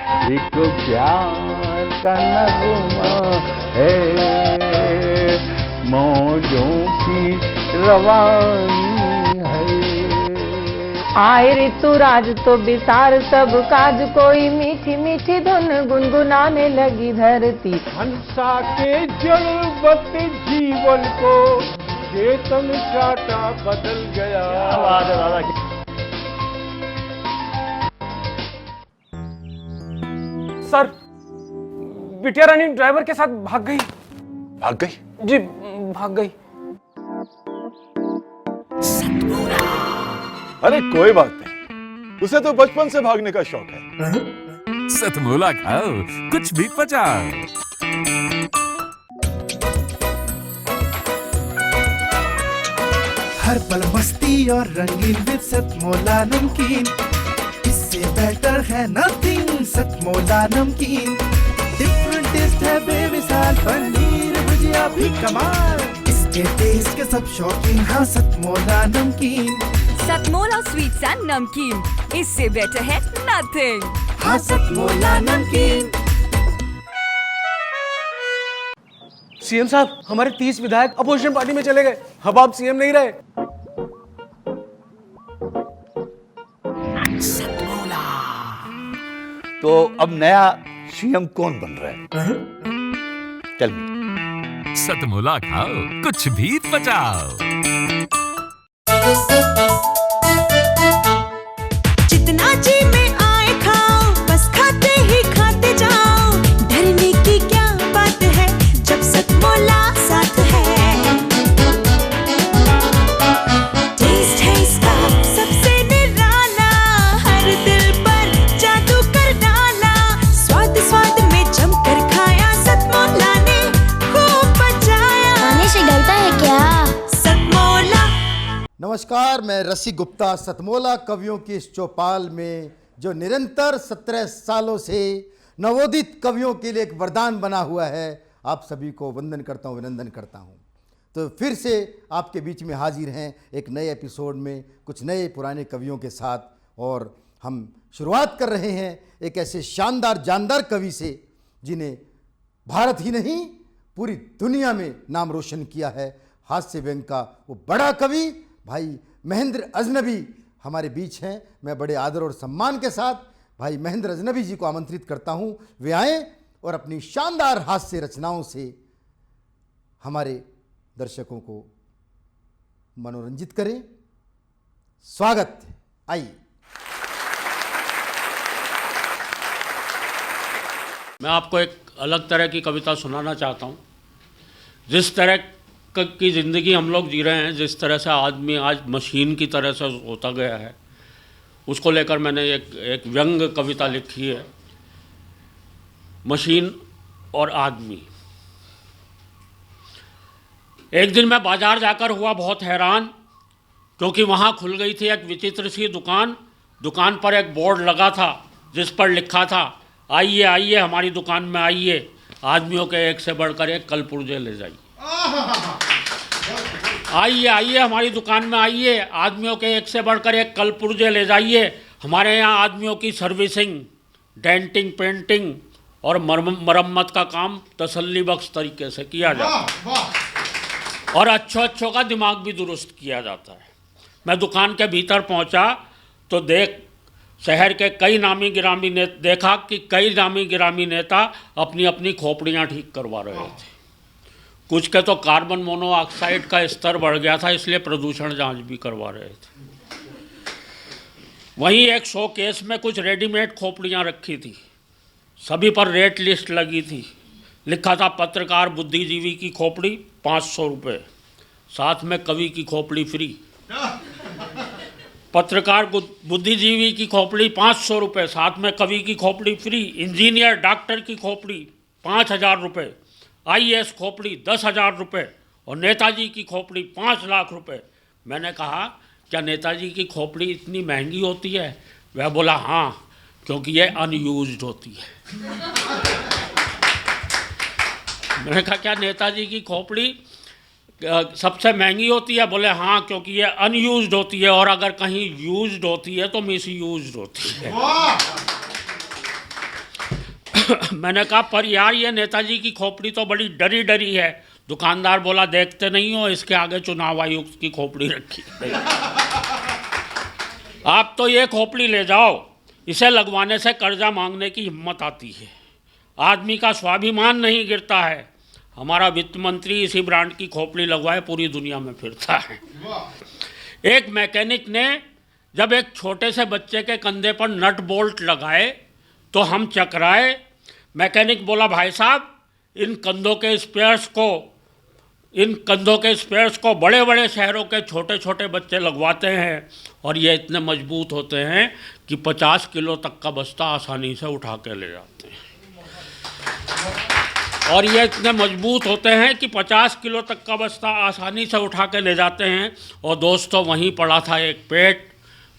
एक प्यार का नगमा है, मौजों की रवानी है। आए ऋतुराज तो बिसार सब काज, कोई मीठी मीठी धुन गुनगुनाने लगी धरती। हंसा के जड़वत जीवन को चेतन चाटा बदल गया। सर, बिटिया रानी ड्राइवर के साथ भाग गई। भाग गई? जी, भाग गई। अरे कोई बात नहीं, उसे तो बचपन से भागने का शौक है। सतमोला खाओ, कुछ भी पचाओ। हर पल मस्ती और रंगीन विद सतमोला नमकीन, इससे बेटर है नथिंग। सतमोला नमकीन, डिफरेंट टेस्ट है बेमिसाल, पनीर भुजिया भी कमाल, इसके टेस्ट के सब शौकीन। हाँ सतमोला नमकीन, सतमोला स्वीट्स एंड नमकीन, इससे बेटर है नथिंग। हाँ सतमोला नमकीन। सीएम साहब, हमारे 30 विधायक अपोजिशन पार्टी में चले गए। अब आप सीएम नहीं रहे। तो अब नया सीएम कौन बन रहा है? चल सतमोला खाओ, कुछ भी पचाओ। जितना जी में आए खाओ, बस खाते ही खाते जाओ। डरने की क्या बात है जब सतमोला साथ है। टेस्ट है इसका सबसे निराला, हर दिल पर जादू कर डाला। स्वाद स्वाद में जमकर खाया, सतमोला ने खूब बचाया। खाने से गलता है क्या? सतमोला। नमस्कार, मैं रसी गुप्ता। सतमोला कवियों की इस चौपाल में जो निरंतर 17 सालों से नवोदित कवियों के लिए एक वरदान बना हुआ है, आप सभी को वंदन करता हूँ, अभिनंदन करता हूँ। तो फिर से आपके बीच में हाजिर हैं एक नए एपिसोड में कुछ नए पुराने कवियों के साथ, और हम शुरुआत कर रहे हैं एक ऐसे शानदार जानदार कवि से जिन्हें भारत ही नहीं पूरी दुनिया में नाम रोशन किया है। हास्य व्यंग का वो बड़ा कवि भाई महेंद्र अजनबी हमारे बीच हैं। मैं बड़े आदर और सम्मान के साथ भाई महेंद्र अजनबी जी को आमंत्रित करता हूं, वे आएँ और अपनी शानदार हास्य रचनाओं से हमारे दर्शकों को मनोरंजित करें। स्वागत है, आइए। मैं आपको एक अलग तरह की कविता सुनाना चाहता हूँ। जिस तरह की ज़िंदगी हम लोग जी रहे हैं, जिस तरह से आदमी आज मशीन की तरह से होता गया है, उसको लेकर मैंने एक व्यंग कविता लिखी है, मशीन और आदमी। एक दिन मैं बाज़ार जाकर हुआ बहुत हैरान, क्योंकि वहाँ खुल गई थी एक विचित्र सी दुकान। दुकान पर एक बोर्ड लगा था जिस पर लिखा था, आइए आइए हमारी दुकान में आइए, आदमियों के एक से बढ़कर एक कल पुर्जे ले जाइए। आइए आइए हमारी दुकान में आइए, आदमियों के एक से बढ़कर एक कल पुर्जे ले जाइए। हमारे यहाँ आदमियों की सर्विसिंग, डेंटिंग, पेंटिंग और मरम्मत का काम तसल्ली बख्श तरीके से किया जाता है और अच्छों का दिमाग भी दुरुस्त किया जाता है। मैं दुकान के भीतर पहुँचा तो शहर के कई नामी गिरामी देखा कि कई नामी गिरामी नेता अपनी अपनी खोपड़ियाँ ठीक करवा रहे थे। कुछ के तो कार्बन मोनोऑक्साइड का स्तर बढ़ गया था, इसलिए प्रदूषण जांच भी करवा रहे थे। वहीं एक शोकेस में कुछ रेडीमेड खोपड़ियाँ रखी थी, सभी पर रेट लिस्ट लगी थी। लिखा था पत्रकार बुद्धिजीवी की खोपड़ी 500 रुपये, साथ में कवि की खोपड़ी फ्री। पत्रकार बुद्धिजीवी की खोपड़ी 500 रुपये, साथ में कवि की खोपड़ी फ्री। इंजीनियर डॉक्टर की खोपड़ी 5000 रुपये, IAS खोपड़ी 10,000 रुपये और नेताजी की खोपड़ी 5 लाख रुपये। मैंने कहा, क्या नेताजी की खोपड़ी इतनी महंगी होती है? वह बोला, हाँ, क्योंकि ये अनयूज्ड होती है। मैंने कहा, क्या नेताजी की खोपड़ी सबसे महंगी होती है? बोले, हाँ, क्योंकि ये अनयूज्ड होती है और अगर कहीं यूज्ड होती है तो मिसयूज्ड होती है। मैंने कहा पर यार ये नेताजी की खोपड़ी तो बड़ी डरी डरी है। दुकानदार बोला देखते नहीं हो, इसके आगे चुनाव आयुक्त की खोपड़ी रखी। आप तो ये खोपड़ी ले जाओ, इसे लगवाने से कर्जा मांगने की हिम्मत आती है, आदमी का स्वाभिमान नहीं गिरता है। हमारा वित्त मंत्री इसी ब्रांड की खोपड़ी लगवाए पूरी दुनिया में फिरता है। एक मैकेनिक ने जब एक छोटे से बच्चे के कंधे पर नट बोल्ट लगाए तो हम चकराए। मैकेनिक बोला भाई साहब इन कंधों के स्पेयर्स को बड़े बड़े शहरों के छोटे छोटे बच्चे लगवाते हैं और ये इतने मजबूत होते हैं कि 50 किलो तक का बस्ता आसानी से उठा के ले जाते हैं। और ये इतने मजबूत होते हैं कि 50 किलो तक का बस्ता आसानी से उठा के ले जाते हैं। और दोस्तों वहीं पड़ा था एक पेट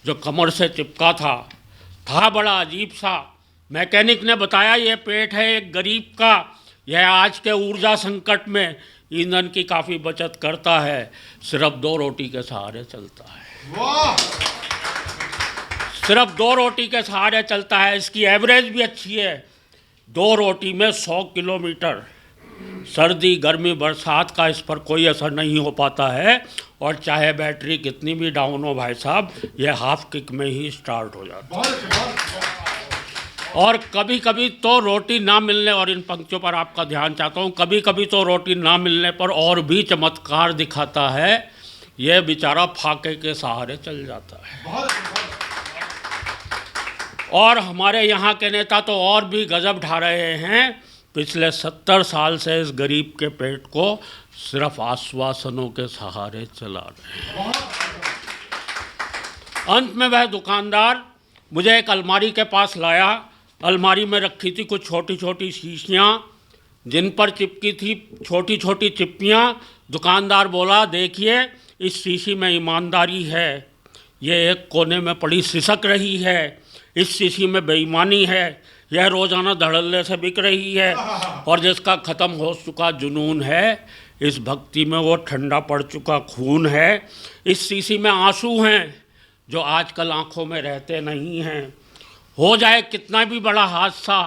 जो कमर से चिपका था बड़ा अजीब सा। मैकेनिक ने बताया ये पेट है एक गरीब का, यह आज के ऊर्जा संकट में ईंधन की काफ़ी बचत करता है, सिर्फ 2 रोटी के सहारे चलता है। सिर्फ 2 रोटी के सहारे चलता है। इसकी एवरेज भी अच्छी है, 2 रोटी में 100 किलोमीटर। सर्दी गर्मी बरसात का इस पर कोई असर नहीं हो पाता है। और चाहे बैटरी कितनी भी डाउन हो भाई साहब, ये हाफ किक में ही स्टार्ट हो जाता है। और कभी कभी तो रोटी ना मिलने, और इन पंक्तियों पर आपका ध्यान चाहता हूँ, कभी कभी तो रोटी ना मिलने पर और भी चमत्कार दिखाता है, ये बेचारा फाके के सहारे चल जाता है। और हमारे यहाँ के नेता तो और भी गजब ढा रहे हैं। पिछले 70 साल से इस गरीब के पेट को सिर्फ आश्वासनों के सहारे चला रहे हैं। अंत में वह दुकानदार मुझे एक अलमारी के पास लाया। अलमारी में रखी थी कुछ छोटी छोटी शीशियाँ जिन पर चिपकी थी छोटी छोटी चिप्पियाँ। दुकानदार बोला देखिए इस शीशी में ईमानदारी है, ये एक कोने में पड़ी सिसक रही है। इस शीशी में बेईमानी है, यह रोज़ाना धड़ल्ले से बिक रही है। और जिसका ख़त्म हो चुका जुनून है, इस भक्ति में वो ठंडा पड़ चुका खून है। इस शीशी में आंसू हैं जो आजकल आँखों में रहते नहीं हैं। हो जाए कितना भी बड़ा हादसा,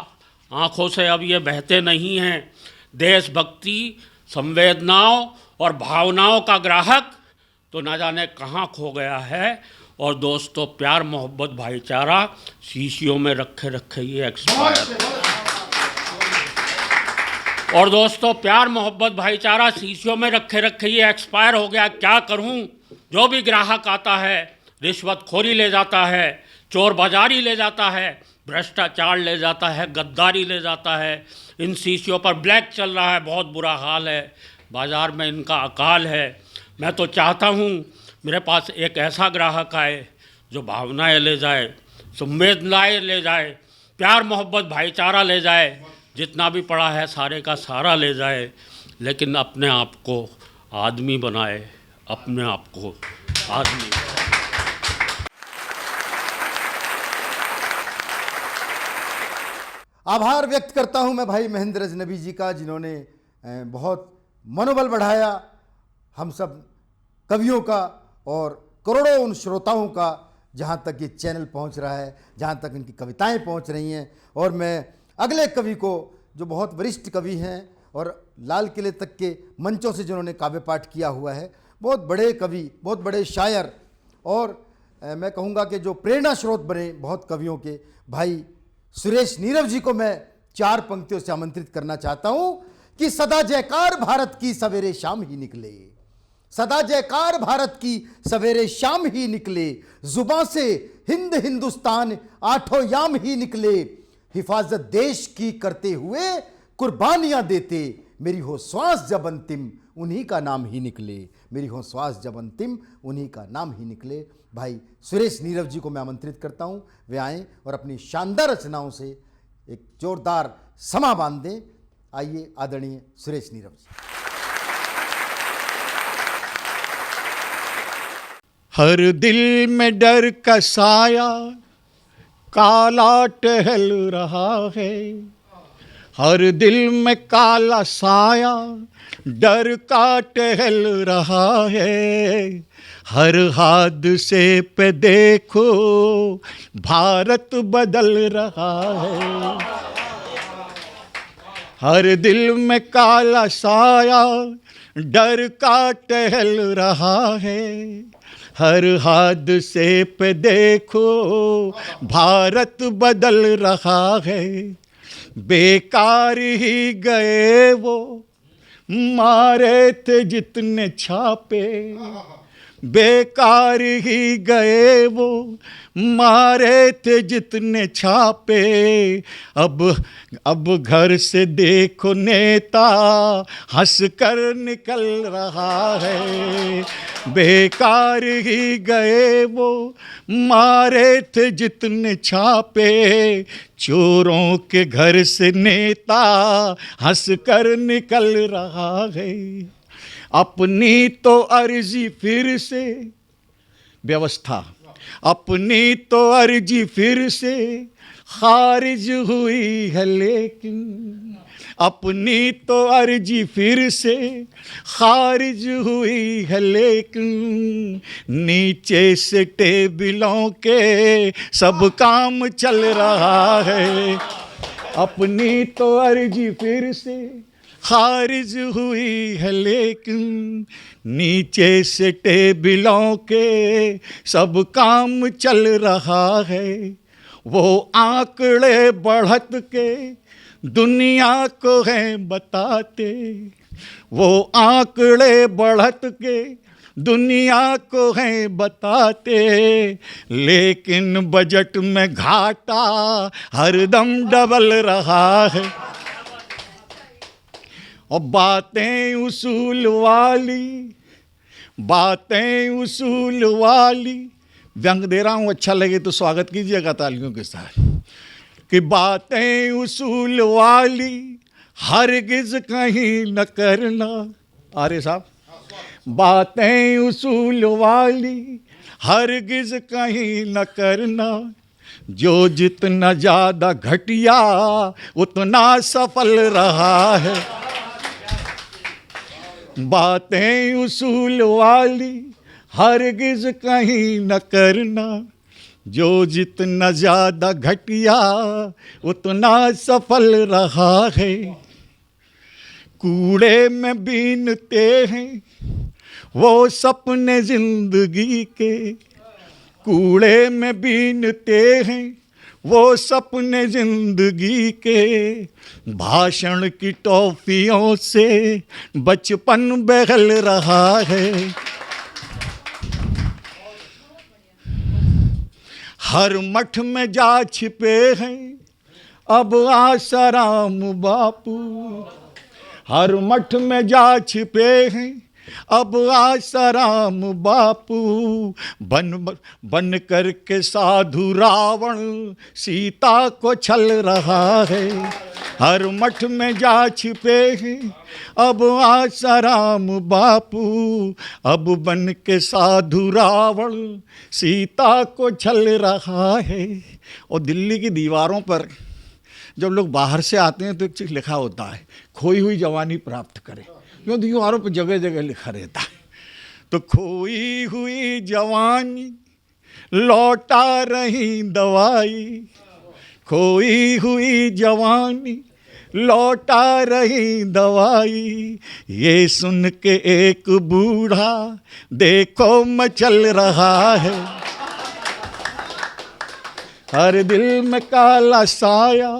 आँखों से अब ये बहते नहीं हैं। देशभक्ति, संवेदनाओं और भावनाओं का ग्राहक तो ना जाने कहाँ खो गया है। और दोस्तों प्यार मोहब्बत भाईचारा शीशियों में रखे रखे ये एक्सपायर। और दोस्तों प्यार मोहब्बत भाईचारा शीशियों में रखे रखे ये एक्सपायर हो गया। क्या करूं? जो भी ग्राहक आता है रिश्वतखोरी ले जाता है, चोर बाजारी ले जाता है, भ्रष्टाचार ले जाता है, गद्दारी ले जाता है। इन शीशियों पर ब्लैक चल रहा है, बहुत बुरा हाल है। बाज़ार में इनका अकाल है। मैं तो चाहता हूँ मेरे पास एक ऐसा ग्राहक आए जो भावनाएं ले जाए, संवेदनाएं ले जाए, प्यार मोहब्बत भाईचारा ले जाए, जितना भी पड़ा है सारे का सारा ले जाए, लेकिन अपने आप को आदमी बनाए, अपने आप को आदमी बनाए। आभार व्यक्त करता हूं मैं भाई महेंद्र अजनबी जी का, जिन्होंने बहुत मनोबल बढ़ाया हम सब कवियों का और करोड़ों उन श्रोताओं का जहां तक ये चैनल पहुंच रहा है, जहां तक इनकी कविताएं पहुंच रही हैं। और मैं अगले कवि को, जो बहुत वरिष्ठ कवि हैं और लाल किले तक के मंचों से जिन्होंने काव्य पाठ किया हुआ है, बहुत बड़े कवि, बहुत बड़े शायर, और मैं कहूँगा कि जो प्रेरणा स्रोत बने बहुत कवियों के, भाई सुरेश नीरव जी को मैं 4 पंक्तियों से आमंत्रित करना चाहता हूँ कि सदा जयकार भारत की सवेरे शाम ही निकले, सदा जयकार भारत की सवेरे शाम ही निकले, जुबां से हिंद हिंदुस्तान आठों याम ही निकले, हिफाजत देश की करते हुए कुर्बानियां देते, मेरी हो श्वास जब अंतिम उन्हीं का नाम ही निकले, मेरी हो श्वास जब अंतिम उन्हीं का नाम ही निकले। भाई सुरेश नीरव जी को मैं आमंत्रित करता हूं, वे आएँ और अपनी शानदार रचनाओं से एक जोरदार समा बांध दें। आइए आदरणीय सुरेश नीरव जी। हर दिल में डर का साया काला टहल रहा है, हर दिल में काला साया डर का टहल रहा है, हर हादसे पे देखो भारत बदल रहा है, हर दिल में काला साया डर का टहल रहा है, हर हादसे पे देखो भारत बदल रहा है। बेकार ही गए वो मारे थे जितने छापे, बेकार ही गए वो मारे थे जितने छापे। अब घर से देखो नेता हंस कर निकल रहा है। बेकार ही गए वो मारे थे जितने छापे, चोरों के घर से नेता हंस कर निकल रहा है। अपनी तो अर्जी फिर से व्यवस्था, अपनी तो अर्जी फिर से खारिज हुई है, लेकिन अपनी तो अर्जी फिर से खारिज हुई है, लेकिन नीचे से टेबलों के सब काम चल रहा है। अपनी तो अर्जी फिर से खारिज हुई है, लेकिन नीचे से टेबलों के सब काम चल रहा है। वो आंकड़े बढ़त के दुनिया को हैं बताते, वो आंकड़े बढ़त के दुनिया को हैं बताते, लेकिन बजट में घाटा हरदम डबल रहा है। और बातें उसूल वाली, बातें उसूल वाली, व्यंग दे रहा हूँ, अच्छा लगे तो स्वागत कीजिएगा तालियों के साथ। कि बातें उसूल वाली हरगिज कहीं न करना। अरे साहब, बातें उसूल वाली हरगिज कहीं न करना, जो जितना ज़्यादा घटिया उतना सफल रहा है। बातें उसूल वाली हरगिज कहीं न करना, जो जितना ज़्यादा घटिया उतना सफल रहा है। कूड़े में बीनते हैं वो सपने जिंदगी के, कूड़े में बीनते हैं वो सपने जिंदगी के, भाषण की टॉफियों से बचपन बहल रहा है। हर मठ में जा छिपे हैं अब आसाराम बापू, हर मठ में जा छिपे हैं अब आसाराम बापू। बन करके साधु रावण सीता को छल रहा है। हर मठ में जा छिपे हैं अब आसाराम बापू, अब बन के साधु रावण सीता को छल रहा है। और दिल्ली की दीवारों पर जब लोग बाहर से आते हैं तो एक चीज़ लिखा होता है, खोई हुई जवानी प्राप्त करें। क्यों दीवारों पर जगह जगह लिखा रहता है। तो खोई हुई जवानी लौटा रही दवाई, खोई हुई जवानी लौटा रही दवाई। ये सुन के एक बूढ़ा देखो मचल रहा है। हर दिल में काला साया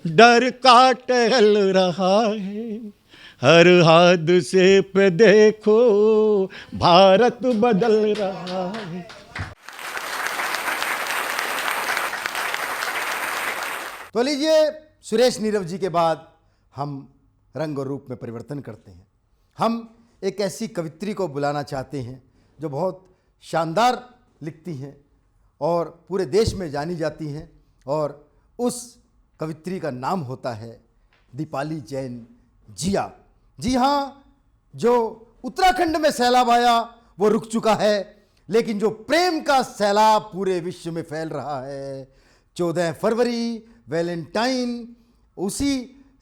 डर का टहल रहा है, हर हादसे पे देखो भारत बदल रहा है। तो लीजिए, सुरेश नीरव जी के बाद हम रंग और रूप में परिवर्तन करते हैं। हम एक ऐसी कवित्री को बुलाना चाहते हैं जो बहुत शानदार लिखती हैं और पूरे देश में जानी जाती हैं, और उस कवित्री का नाम होता है दीपाली जैन जिया। जी हाँ, जो उत्तराखंड में सैलाब आया वो रुक चुका है, लेकिन जो प्रेम का सैलाब पूरे विश्व में फैल रहा है, 14 फरवरी वैलेंटाइन, उसी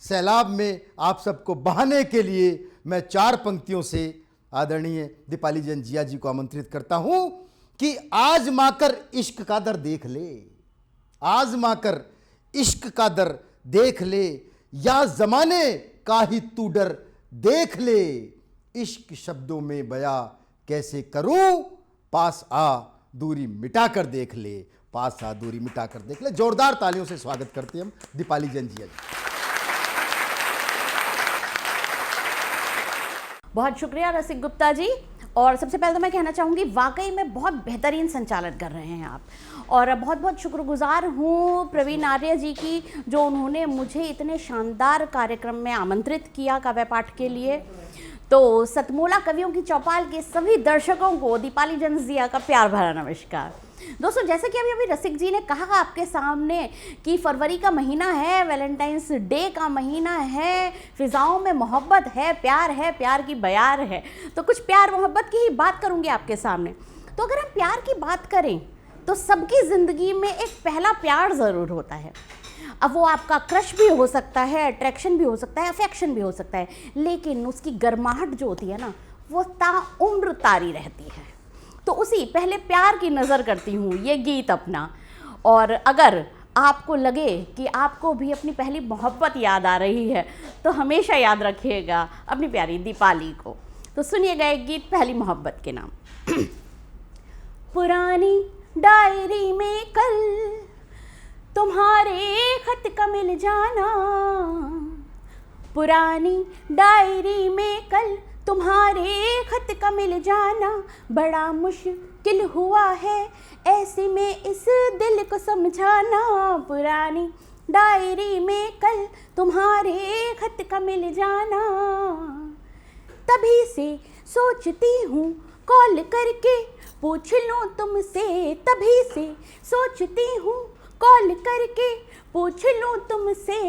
सैलाब में आप सबको बहाने के लिए मैं 4 पंक्तियों से आदरणीय दीपाली जैन जिया जी को आमंत्रित करता हूं कि आजमा कर इश्क का दर देख ले, आजमा कर इश्क का दर देख ले, या जमाने का ही तू डर देख ले, इश्क शब्दों में बया कैसे करूं, पास आ दूरी मिटा कर देख ले, पास आ दूरी मिटा कर देख ले। जोरदार तालियों से स्वागत करते हैं हम दीपाली जंजिया जी। बहुत शुक्रिया रसिक गुप्ता जी। और सबसे पहले तो मैं कहना चाहूँगी वाकई में बहुत बेहतरीन संचालन कर रहे हैं आप, और बहुत बहुत शुक्रगुजार हूँ प्रवीण आर्य जी की, जो उन्होंने मुझे इतने शानदार कार्यक्रम में आमंत्रित किया काव्य पाठ के लिए। तो सतमोला कवियों की चौपाल के सभी दर्शकों को दीपाली जंजिया का प्यार भरा नमस्कार। दोस्तों, जैसे कि अभी रसिक जी ने कहा आपके सामने कि फरवरी का महीना है, वैलेंटाइंस डे का महीना है, फिजाओं में मोहब्बत है, प्यार की बयार है, तो कुछ प्यार मोहब्बत की ही बात करूंगी आपके सामने। तो अगर हम प्यार की बात करें तो सबकी ज़िंदगी में एक पहला प्यार ज़रूर होता है। अब वो आपका क्रश भी हो सकता है, अट्रैक्शन भी हो सकता है, अफेक्शन भी हो सकता है, लेकिन उसकी गर्माहट जो होती है ना, वो ताउम्र तारी रहती है। तो उसी पहले प्यार की नज़र करती हूँ ये गीत अपना। और अगर आपको लगे कि आपको भी अपनी पहली मोहब्बत याद आ रही है तो हमेशा याद रखिएगा अपनी प्यारी दीपाली को। तो सुनिएगा एक गीत पहली मोहब्बत के नाम। पुरानी डायरी में कल तुम्हारे खत का मिल जाना, पुरानी डायरी में कल तुम्हारे खत का मिल जाना, बड़ा मुश्किल हुआ है ऐसे में इस दिल को समझाना। पुरानी डायरी में कल तुम्हारे खत का मिल जाना, तभी से सोचती हूँ कॉल करके पूछ लूँ तुमसे, तभी से सोचती हूँ कॉल करके पूछ लूँ तुमसे,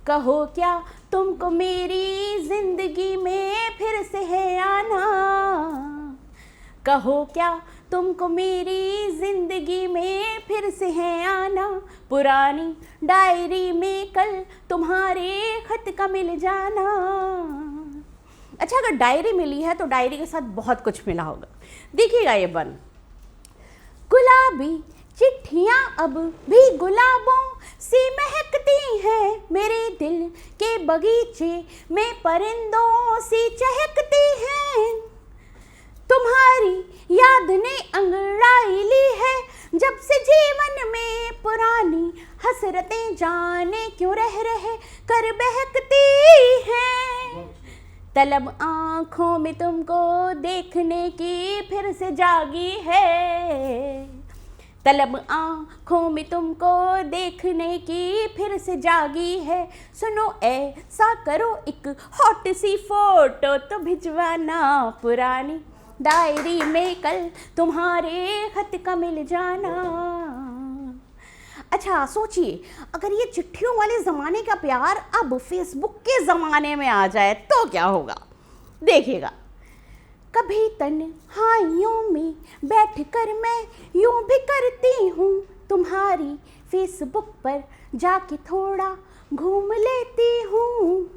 कहो क्या तुमको मेरी जिंदगी में फिर से है आना, कहो क्या तुमको मेरी जिंदगी में फिर से है आना, पुरानी डायरी में कल तुम्हारे खत का मिल जाना। अच्छा, अगर डायरी मिली है तो डायरी के साथ बहुत कुछ मिला होगा। देखिएगा ये बन, गुलाबी चिट्ठियाँ अब भी गुलाबों सी महकती हैं, मेरे दिल के बगीचे में परिंदों सी चहकती हैं, तुम्हारी याद ने अंगड़ाई ली है जब से जीवन में, पुरानी हसरतें जाने क्यों रह रहे कर बहकती हैं, तलब आँखों में तुमको देखने की फिर से जागी है, तलब आँखों में तुमको देखने की फिर से जागी है, सुनो ऐसा करो एक हॉट सी फोटो तो भिजवाना, पुरानी डायरी में कल तुम्हारे खत का मिल जाना। अच्छा सोचिए, अगर ये चिट्ठियों वाले ज़माने का प्यार अब फेसबुक के ज़माने में आ जाए तो क्या होगा। देखिएगा, कभी तन्हाइयों में बैठकर मैं यूं भी करती हूँ, तुम्हारी फेसबुक पर जाके थोड़ा घूम लेती हूँ,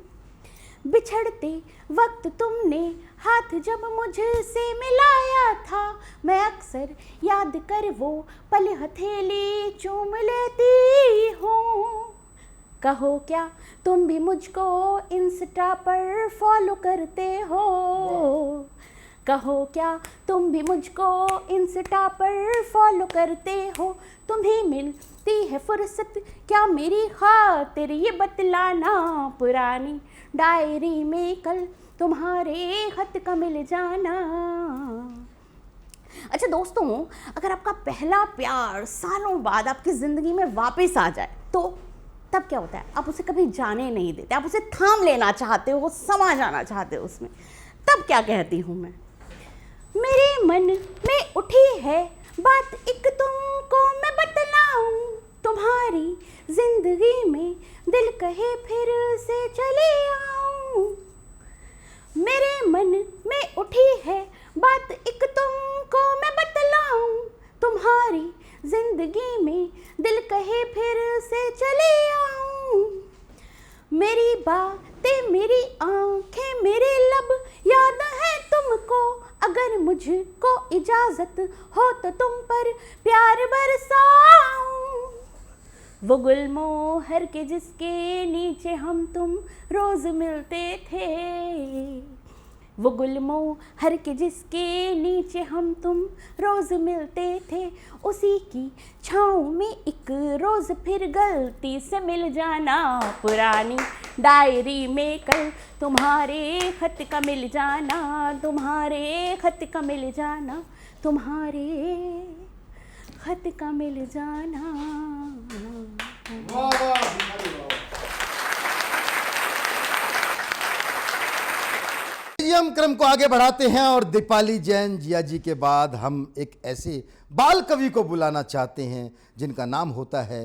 बिछड़ते वक्त तुमने हाथ जब मुझसे मिलाया था, मैं अक्सर याद कर वो पल हथेली चूम लेती हूँ, कहो क्या तुम भी मुझको इंस्टा पर फॉलो करते हो, कहो क्या तुम भी मुझको इंस्टा पर फॉलो करते हो, तुम्हें मिलती है फुर्सत क्या मेरी खातिर ये बतलाना, पुरानी डायरी में कल तुम्हारे खत का मिल जाना। अच्छा दोस्तों, अगर आपका पहला प्यार सालों बाद आपकी ज़िंदगी में वापस आ जाए तो तब क्या होता है? आप उसे कभी जाने नहीं देते, आप उसे थाम लेना चाहते हो, समा जाना चाहते हो उसमें। तब क्या कहती हूँ मैं, मेरे मन में उठी है बात एक तुमको मैं बतलाऊं, तुम्हारी जिंदगी में दिल कहे फिर से चले आऊं, मेरे मन में उठी है बात एक तुमको मैं बतलाऊं, तुम्हारी जिंदगी में दिल कहे फिर से चले आऊं, मेरी बातें मेरी आंखें मेरे लब याद है तुमको, अगर मुझको इजाजत हो तो तुम पर प्यार बरसाऊं, वो गुलमोहर के जिसके नीचे हम तुम रोज मिलते थे, वो गुलमोहर के जिसके नीचे हम तुम रोज मिलते थे, उसी की छाँव में एक रोज फिर गलती से मिल जाना, पुरानी डायरी में कल तुम्हारे खत का मिल जाना, तुम्हारे खत का मिल जाना, तुम्हारे खत का मिल जाना। हम क्रम को आगे बढ़ाते हैं और दीपाली जैन जिया जी के बाद हम एक ऐसे बाल कवि को बुलाना चाहते हैं जिनका नाम होता है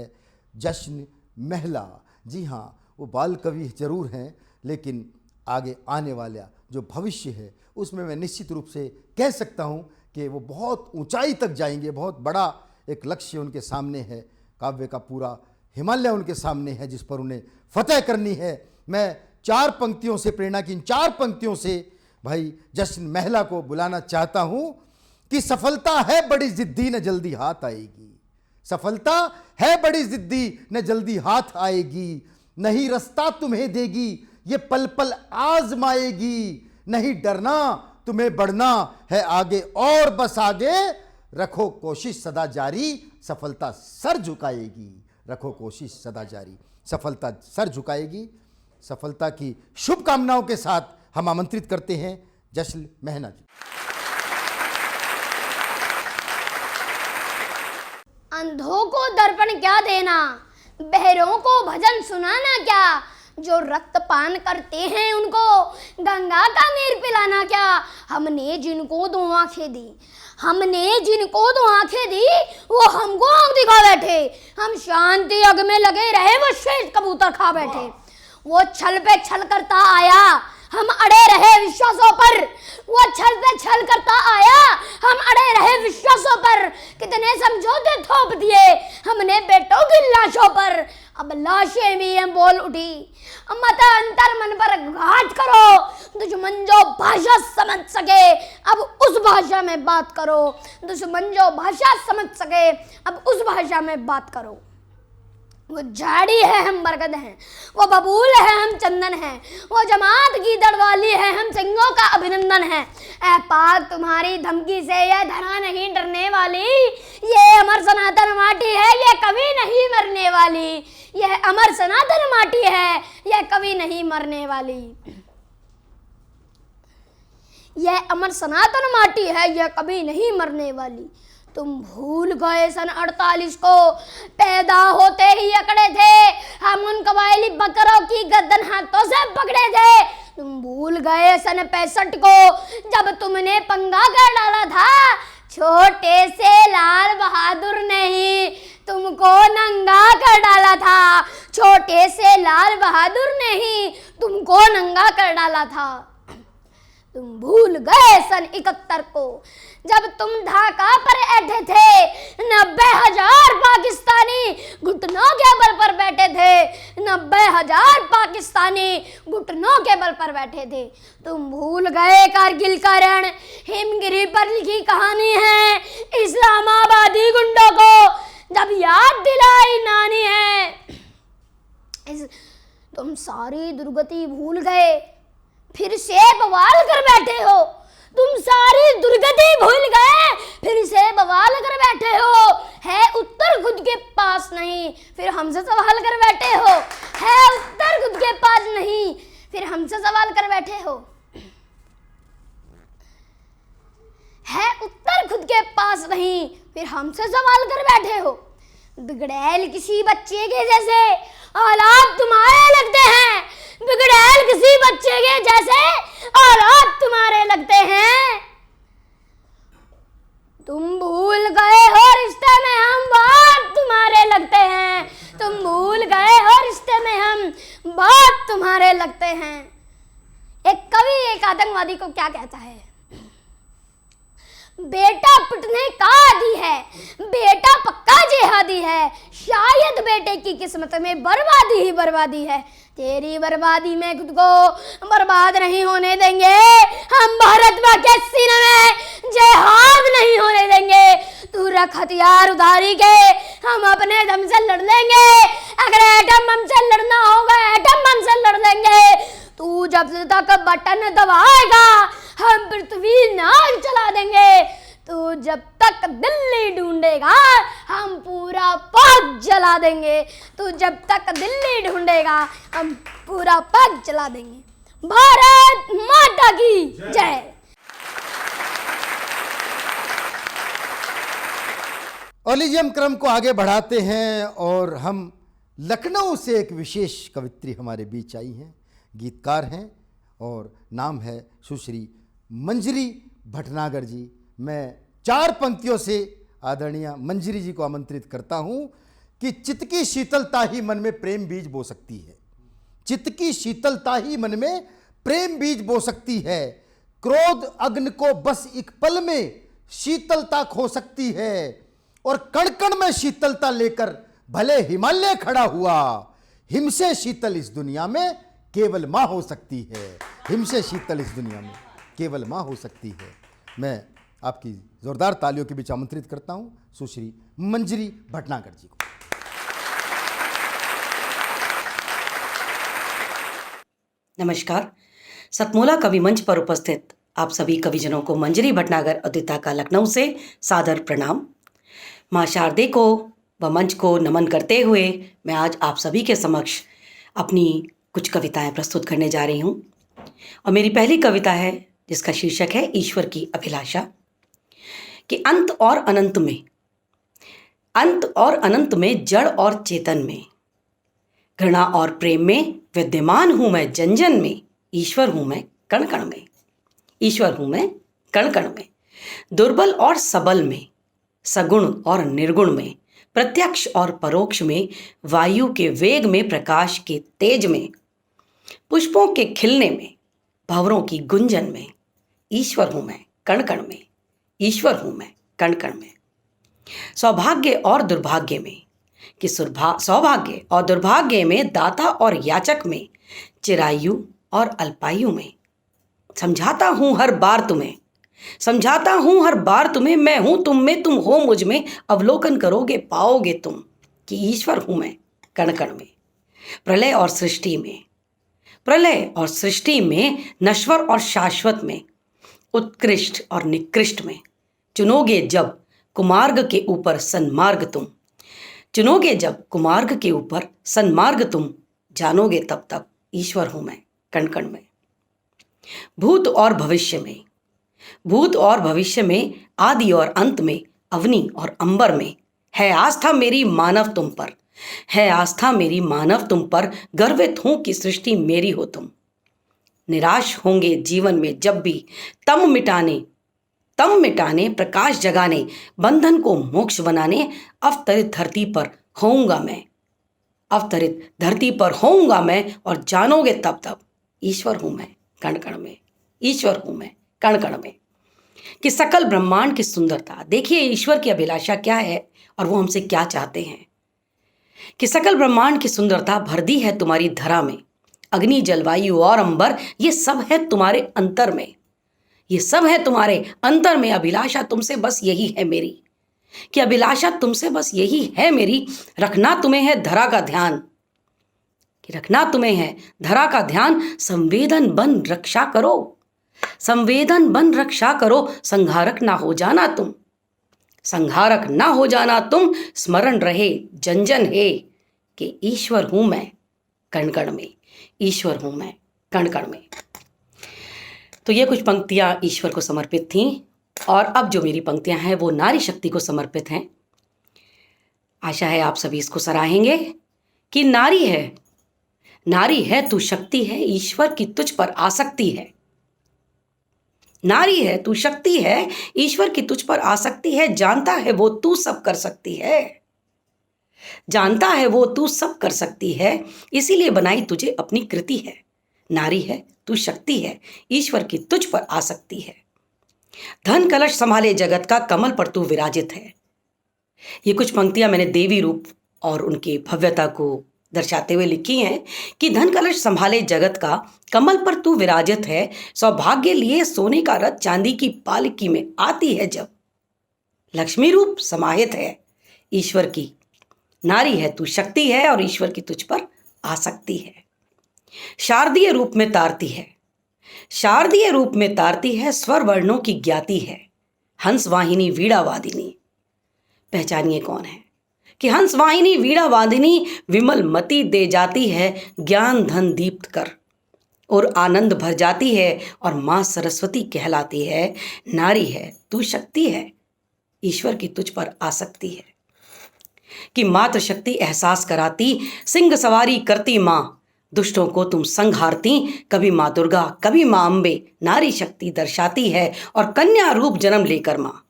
जश्न महिला। जी हाँ, वो बाल कवि जरूर हैं, लेकिन आगे आने वाला जो भविष्य है उसमें मैं निश्चित रूप से कह सकता हूँ कि वो बहुत ऊंचाई तक जाएंगे। बहुत बड़ा एक लक्ष्य उनके सामने है, काव्य का पूरा हिमालय उनके सामने है जिस पर उन्हें फतेह करनी है। मैं 4 पंक्तियों से, प्रेरणा की इन 4 पंक्तियों से भाई जश्न महिला को बुलाना चाहता हूं कि सफलता है बड़ी जिद्दी न जल्दी हाथ आएगी, सफलता है बड़ी जिद्दी न जल्दी हाथ आएगी, नहीं रास्ता तुम्हें देगी ये पल पल आजमाएगी, नहीं डरना तुम्हें बढ़ना है आगे और बस आगे, रखो कोशिश सदा जारी सफलता सर झुकाएगी, रखो कोशिश सदा जारी सफलता सर झुकाएगी। सफलता की शुभकामनाओं के साथ हम आमंत्रित करते हैं जश्न महिला जी। अंधों को दर्पण क्या देना, बहरों को भजन सुनाना क्या, जो रक्त पान करते हैं उनको गंगा का नीर पिलाना क्या। हमने जिनको 2 आंखें दी, हमने जिनको 2 आंखें दी वो हमको आंख दिखा बैठे, हम शांति अग में लगे रहे वो श्वेत कबूतर खा बैठे। वो छल पे छल करता आया, हम अड़े रहे विश्वासों पर, वो छल पे छल करता आया, हम अड़े रहे विश्वासों पर, कितने समझौते थोप दिए हमने बेटों की लाशों पर, अब लाशें भी हम बोल उठी, मत अंतर मन पर घात करो, दुश्मन जो भाषा समझ सके अब उस भाषा में बात करो, दुश्मन जो भाषा समझ सके अब उस भाषा में बात करो। वो झाड़ी है हम बरगद हैं, वो बबूल है हम चंदन हैं, वो जमात की दड़वाली है हम सिंगों का अभिनंदन है। ऐ पाक तुम्हारी धमकी से ये धरा नहीं डरने वाली, ये अमर सनातन माटी है ये कभी नहीं मरने वाली, यह अमर सनातन माटी है यह कभी नहीं मरने वाली, यह अमर सनातन माटी है यह कभी नहीं मरने वाली। तुम भूल गए सन 48 को पैदा होते ही अकड़े थे, हम उन कबायली बकरों की गर्दन हाथों से पकड़े थे। तुम भूल गए सन 65 को जब तुमने पंगा कर डाला था, छोटे से लाल बहादुर ने ही तुमको नंगा कर डाला था, छोटे से लाल बहादुर ने ही तुमको नंगा कर डाला था। तुम भूल गए सन 71 को जब तुम ढाका पर बैठे थे, 90,000 पाकिस्तानी घुटनों के बल पर बैठे थे, 90,000 पाकिस्तानी घुटनों के बल पर बैठे थे। तुम भूल गए कारगिल का रण हिमगिरी पर लिखी कहानी है, इस्लामाबादी गुंडों को जब याद दिलाई नानी है। तुम सारी दुर्गति भूल गए फिर से बवाल कर बैठे हो, तुम सारी दुर्गति भूल गए फिर से बवाल कर बैठे हो। है उत्तर खुद के पास नहीं फिर हमसे सवाल कर बैठे हो, है उत्तर खुद के पास नहीं फिर हमसे सवाल कर बैठे हो, है उत्तर खुद के पास नहीं फिर हमसे सवाल कर बैठे हो। बिगड़ैल किसी बच्चे के जैसे हालात तुम्हारे लगते हैं, बिगड़ैल किसी बच्चे के जैसे हालात तुम्हारे लगते हैं। तुम भूल गए हो रिश्ते में हम बहुत तुम्हारे लगते हैं, तुम भूल गए हो रिश्ते में हम बहुत तुम्हारे लगते हैं। एक कवि एक आतंकवादी को क्या कहता है, बेटा पिटने का आदी है, बेटा पक्का जिहादी है, शायद बेटे की किस्मत में बर्बादी ही बर्बादी है। तेरी बर्बादी में खुद को बर्बाद नहीं होने देंगे, हम भारत माँ के सीने में जिहाद नहीं होने देंगे। तू रख हथियार उधारी के, हम अपने दम से लड़ लेंगे, तक दिल्ली ढूंढेगा हम पूरा पाक जला देंगे। तू जब तक दिल्ली ढूंढेगा हम पूरा पाक जला देंगे। भारत माता की जय। और लीजिए हम क्रम को आगे बढ़ाते हैं और हम लखनऊ से एक विशेष कवित्री हमारे बीच आई हैं, गीतकार हैं और नाम है सुश्री मंजरी भटनागर जी। मैं 4 पंक्तियों से आदरणीय मंजरी जी को आमंत्रित करता हूं कि चित्त की शीतलता ही मन में प्रेम बीज बो सकती है। चित्त की शीतलता ही मन में प्रेम बीज बो सकती है। क्रोध अग्नि को बस एक पल में शीतलता खो सकती है और कण कण में शीतलता लेकर भले हिमालय खड़ा हुआ, हिमसे शीतल इस दुनिया में केवल मां हो सकती है। हिमसे शीतल इस दुनिया में केवल मां हो सकती है। मैं आपकी जोरदार तालियों के बीच आमंत्रित करता हूं सुश्री मंजरी भटनागर जी को। नमस्कार। सतमोला कवि मंच पर उपस्थित आप सभी कविजनों को मंजरी भटनागर अद्विता का लखनऊ से सादर प्रणाम। माँ शारदे को व मंच को नमन करते हुए मैं आज आप सभी के समक्ष अपनी कुछ कविताएं प्रस्तुत करने जा रही हूं। और मेरी पहली कविता है जिसका शीर्षक है ईश्वर की अभिलाषा। कि अंत और अनंत में जड़ और चेतन में, घृणा और प्रेम में विद्यमान हूं मैं जन जन में। ईश्वर हूं मैं कण कण में, ईश्वर हूं मैं कण कण में। दुर्बल और सबल में, सगुण और निर्गुण में, प्रत्यक्ष और परोक्ष में, वायु के वेग में, प्रकाश के तेज में, पुष्पों के खिलने में, भंवरों की गुंजन में। ईश्वर हूं मैं कण कण में, ईश्वर हूं मैं कण कण में। सौभाग्य और दुर्भाग्य में, कि सौभाग्य और दुर्भाग्य में, दाता और याचक में, चिरायु और अल्पायु में। समझाता हूं हर बार तुम्हें, समझाता हूं हर बार तुम्हें, मैं हूं तुम में, तुम हो मुझ में। अवलोकन करोगे पाओगे तुम कि ईश्वर हूं मैं कण कण में। प्रलय और सृष्टि में, प्रलय और सृष्टि में, नश्वर और शाश्वत में, उत्कृष्ट और निकृष्ट में। चुनोगे जब कुमार्ग के ऊपर सन्मार्ग तुम, चुनोगे जब कुमार्ग के ऊपर सन्मार्ग तुम, जानोगे तब तब ईश्वर हूं मैं कण कण में। भूत और भविष्य में, भूत और भविष्य में, आदि और अंत में, अवनी और अंबर में। है आस्था मेरी मानव तुम पर, है आस्था मेरी मानव तुम पर। गर्वित हूं कि सृष्टि मेरी हो तुम। निराश होंगे जीवन में जब भी, तम मिटाने प्रकाश जगाने, बंधन को मोक्ष बनाने। अवतरित धरती पर होऊंगा मैं, अवतरित धरती पर होऊंगा मैं, और जानोगे तब तब ईश्वर हूं मैं कण कण में, ईश्वर हूं मैं कण कण में। कि सकल ब्रह्मांड की सुंदरता, देखिए ईश्वर की अभिलाषा क्या है और वो हमसे क्या चाहते हैं। कि सकल ब्रह्मांड की सुंदरता भर दी है तुम्हारी धरा में। अग्नि जलवायु और अंबर, ये सब है तुम्हारे अंतर में, ये सब है तुम्हारे अंतर में। अभिलाषा तुमसे बस यही है मेरी, कि अभिलाषा तुमसे बस यही है मेरी। रखना तुम्हें है धरा का ध्यान, कि रखना तुम्हें है धरा का ध्यान। संवेदन बन रक्षा करो, संवेदन बन रक्षा करो। संहारक ना हो जाना तुम, संहारक ना हो जाना तुम। स्मरण रहे जन जन है कि ईश्वर हूं मैं कण कण में, ईश्वर हूं मैं कण कण में। तो ये कुछ पंक्तियां ईश्वर को समर्पित थीं और अब जो मेरी पंक्तियां हैं वो नारी शक्ति को समर्पित हैं। आशा है आप सभी इसको सराहेंगे। कि नारी है, नारी है तू शक्ति है, ईश्वर की तुझ पर आसक्ति है। नारी है तू शक्ति है, ईश्वर की तुझ पर आसक्ति है। जानता है वो तू सब कर सकती है, जानता है वो तू सब कर सकती है, इसीलिए बनाई तुझे अपनी कृति है। नारी है तू शक्ति है, ईश्वर की तुझ पर आसक्ति है। धन कलश संभाले जगत का, कमल पर तू विराजित है। ये कुछ पंक्तियां मैंने देवी रूप और उनकी भव्यता को दर्शाते हुए लिखी हैं। कि धन कलश संभाले जगत का, कमल पर तू विराजित है। सौभाग्य लिए सोने का रथ चांदी की पालकी में आती है जब, लक्ष्मी रूप समाहित है ईश्वर की। नारी है तू शक्ति है और ईश्वर की तुझ पर आसक्ति है। शारदीय रूप में तारती है, शारदीय रूप में तारती है। स्वर वर्णों की ज्ञाति है, हंसवाहिनी वीणा वादिनी। पहचानिए कौन है कि हंसवाहिनी वीणा वादिनी विमल मति दे जाती है ज्ञान धन दीप्त कर, और आनंद भर जाती है और माँ सरस्वती कहलाती है। नारी है तू शक्ति है, ईश्वर की तुझ पर आसक्ति है। कि मातृ शक्ति एहसास कराती, सिंह सवारी करती माँ, दुष्टों को तुम संहारती, कभी माँ दुर्गा कभी माँ अम्बे। नारी शक्ति दर्शाती है और कन्या रूप जन्म लेकर माँ,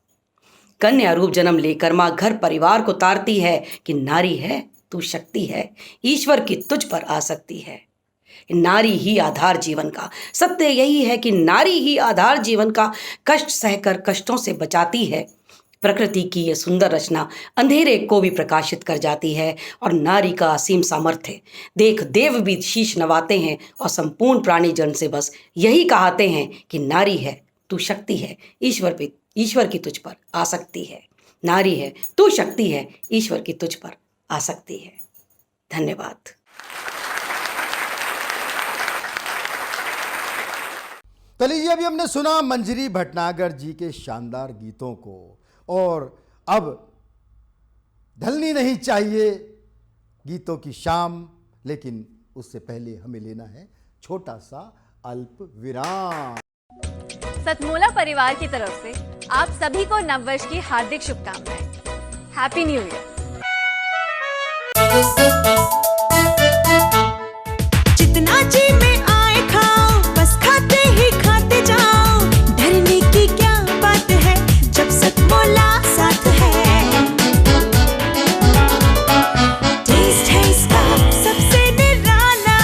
कन्या रूप जन्म लेकर माँ घर परिवार को तारती है। कि नारी है तू शक्ति है, ईश्वर की तुझ पर आसक्ति है। नारी ही आधार जीवन का, सत्य यही है कि नारी ही आधार जीवन का, कष्ट सहकर कष्टों से बचाती है। प्रकृति की ये सुंदर रचना अंधेरे को भी प्रकाशित कर जाती है और नारी का असीम सामर्थ्य देख देव भी शीश नवाते हैं और संपूर्ण प्राणी जन से बस यही कहते हैं कि नारी है तू शक्ति है, ईश्वर की तुझ पर आसक्ति है। नारी है तू शक्ति है, ईश्वर की तुझ पर आसक्ति है। धन्यवाद। तो लीजिए, अभी हमने सुना मंजरी भटनागर जी के शानदार गीतों को, और अब ढलनी नहीं चाहिए गीतों की शाम, लेकिन उससे पहले हमें लेना है छोटा सा अल्प विराम। सतमोला परिवार की तरफ से आप सभी को नववर्ष की हार्दिक शुभकामनाएं। Happy new year. जितना जी में आए खाओ, बस खाते ही खाते जाओ। डरने की क्या बात है जब सतमोला साथ है। टेस्ट है इसका सबसे निराला,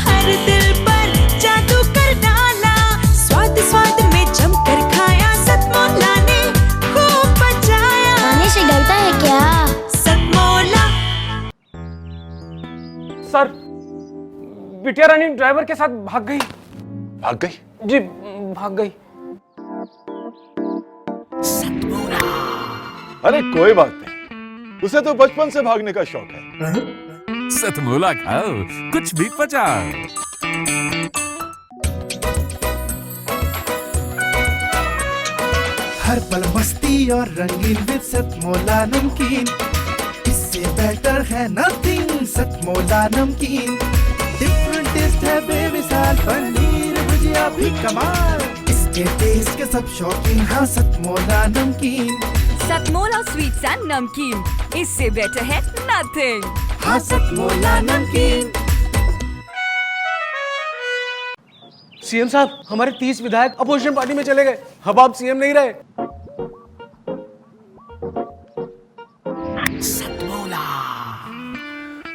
हर दिल पर जादू कर डाला। स्वाद स्वाद में जमकर खाया, सतमोला ने खूब बचाया। खाने से डरता है क्या? सतमोला। सर, बिटिया रानी ड्राइवर के साथ भाग गई। भाग गई? जी भाग गई। अरे कोई बात नहीं, उसे तो बचपन से भागने का शौक है। सतमोला खाओ, कुछ भी पचाओ। हर पल मस्ती और रंगीन विद सतमोला नमकीन, इससे बेटर है नथिंग। सतमोला नमकीन डिफरेंट टेस्ट है बेमिसाल, पनीर भुजिया भी कमाल। इसके टेस्ट के सब शौकीन, हाँ सतमोला नमकीन। सतमोला स्वीट्स एंड नमकीन, इससे बेटर है नथिंग। हाँ सतमोला नमकीन। सीएम साहब, हमारे 30 विधायक अपोजिशन पार्टी में चले गए। अब आप सीएम नहीं रहे।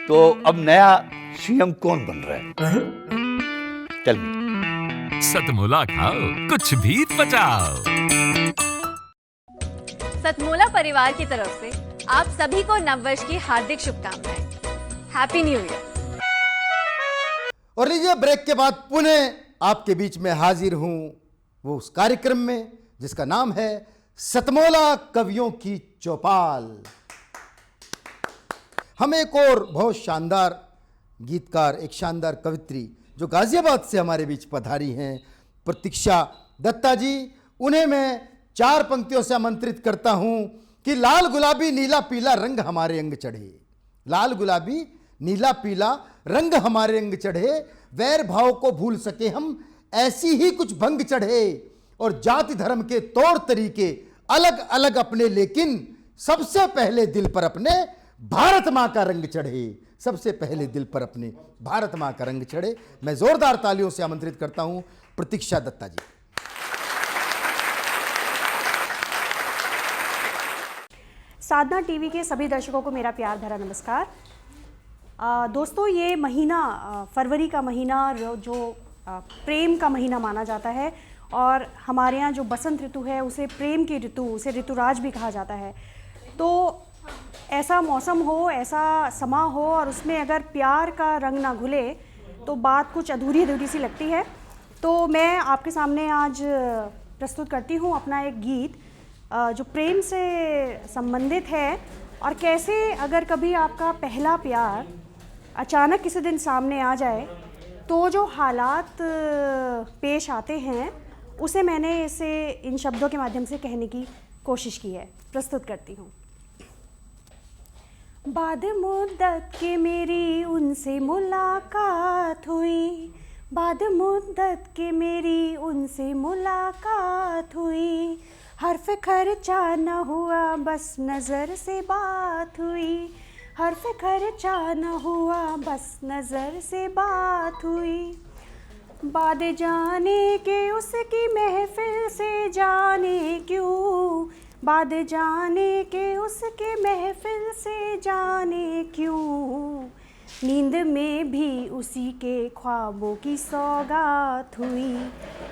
तो अब नया सीएम कौन बन रहा है? चल मी। सतमोला खाओ, कुछ भी पचाओ। सतमोला परिवार की तरफ से आप सभी को नववर्ष की हार्दिक शुभकामनाएं। Happy new year. और लीजिए, ब्रेक के बाद पुनः आपके बीच में हाजिर हूं, वो उस कार्यक्रम में जिसका नाम है सतमोला कवियों की चौपाल। हम एक और बहुत शानदार गीतकार, एक शानदार कवित्री जो गाजियाबाद से हमारे बीच पधारी हैं, प्रतीक्षा दत्ता जी। उन्हें मैं 4 पंक्तियों से आमंत्रित करता हूं कि लाल गुलाबी नीला पीला रंग हमारे अंग चढ़े। लाल गुलाबी नीला पीला रंग हमारे अंग चढ़े, वैर भाव को भूल सके हम, ऐसी ही कुछ भंग चढ़े। और जाति धर्म के तौर तरीके अलग अलग अपने, लेकिन सबसे पहले दिल पर अपने भारत मां का रंग चढ़े। सबसे पहले दिल पर अपने भारत मां का रंग चढ़े। मैं जोरदार तालियों से आमंत्रित करता हूं प्रतीक्षा दत्ता जी। साधना टीवी के सभी दर्शकों को मेरा प्यार भरा नमस्कार। दोस्तों, ये महीना फरवरी का महीना जो प्रेम का महीना माना जाता है, और हमारे यहाँ जो बसंत ऋतु है उसे प्रेम की ऋतु, उसे ऋतुराज भी कहा जाता है। तो ऐसा मौसम हो, ऐसा समा हो, और उसमें अगर प्यार का रंग ना घुले तो बात कुछ अधूरी अधूरी सी लगती है। तो मैं आपके सामने आज प्रस्तुत करती हूँ अपना एक गीत जो प्रेम से संबंधित है, और कैसे अगर कभी आपका पहला प्यार अचानक किसी दिन सामने आ जाए तो जो हालात पेश आते हैं उसे मैंने इसे इन शब्दों के माध्यम से कहने की कोशिश की है। प्रस्तुत करती हूँ। बाद मुद्दत के मेरी उनसे मुलाकात हुई, बाद मुद्दत के मेरी उनसे मुलाकात हुई, हर्फ खर्चा न हुआ बस नज़र से बात हुई, हर्फ खर्चा न हुआ बस नज़र से बात हुई। बाद जाने के उसकी महफिल से जाने क्यों, बाद जाने के उसके महफिल से जाने क्यों, नींद में भी उसी के ख्वाबों की सौगात हुई,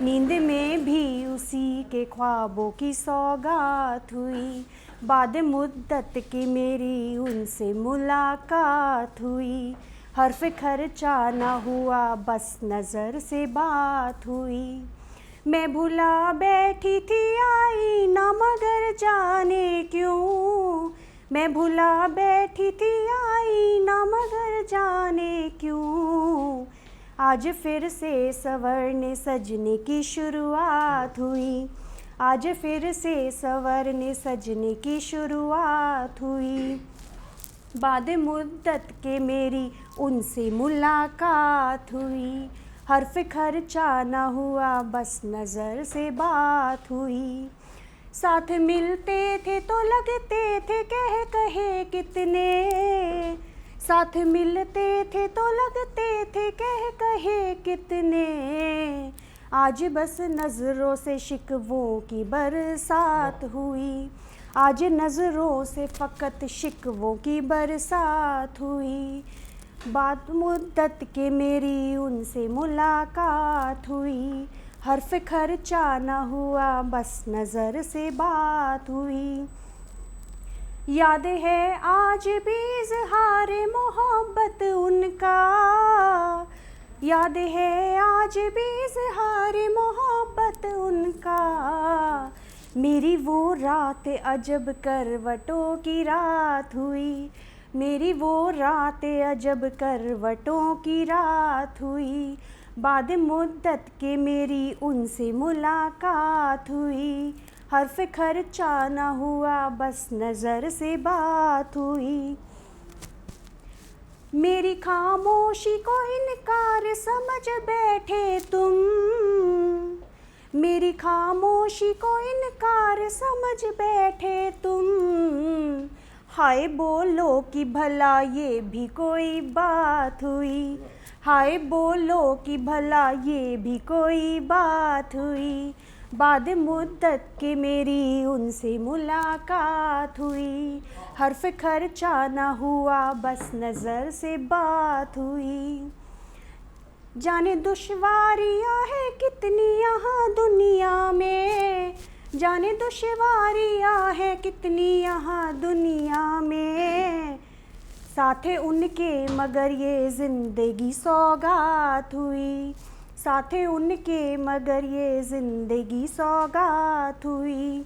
नींद में भी उसी के ख्वाबों की सौगात हुई। बाद मुद्दत की मेरी उनसे मुलाकात हुई, हर्फ खर्चा ना हुआ बस नज़र से बात हुई। मैं भुला बैठी थी आई ना मगर जाने क्यों, मैं भुला बैठी थी आई ना मगर जाने क्यों, आज फिर से संवरने सजने की शुरुआत हुई, आज फिर से संवरने सजने की शुरुआत हुई। बाद मुद्दत के मेरी उनसे मुलाकात हुई, हर्फ खर्चा ना हुआ बस नज़र से बात हुई। साथ मिलते थे तो लगते थे कह कहे कितने, साथ मिलते थे तो लगते थे कह कहे कितने, आज बस नज़रों से शिकवों की बरसात हुई, आज नज़रों से फ़कत शिकवों की बरसात हुई। बाद मुद्दत के मेरी उनसे मुलाकात हुई, हर्फ खर्चा ना हुआ बस नज़र से बात हुई। याद है आज भी इज़हार मोहब्बत उनका, याद है आज भी इज़हार मोहब्बत उनका, मेरी वो रात अजब करवटों की रात हुई, मेरी वो रात अजब करवटों की रात हुई। बाद मुद्दत के मेरी उनसे मुलाकात हुई, हर्फ खर्चा ना हुआ बस नज़र से बात हुई। मेरी खामोशी को इनकार समझ बैठे तुम, मेरी खामोशी को इनकार समझ बैठे तुम, हाय बोलो कि भला ये भी कोई बात हुई, हाय बोलो कि भला ये भी कोई बात हुई। बाद मुद्दत के मेरी उनसे मुलाकात हुई, हर्फ खर्चा ना हुआ बस नज़र से बात हुई। जाने दुश्वारियाँ है कितनी यहाँ दुनिया में, जाने दुश्वारियाँ है कितनी यहाँ दुनिया में, साथे उनके मगर ये ज़िंदगी सौगात हुई, साथे उनके मगर ये ज़िंदगी सौगात हुई।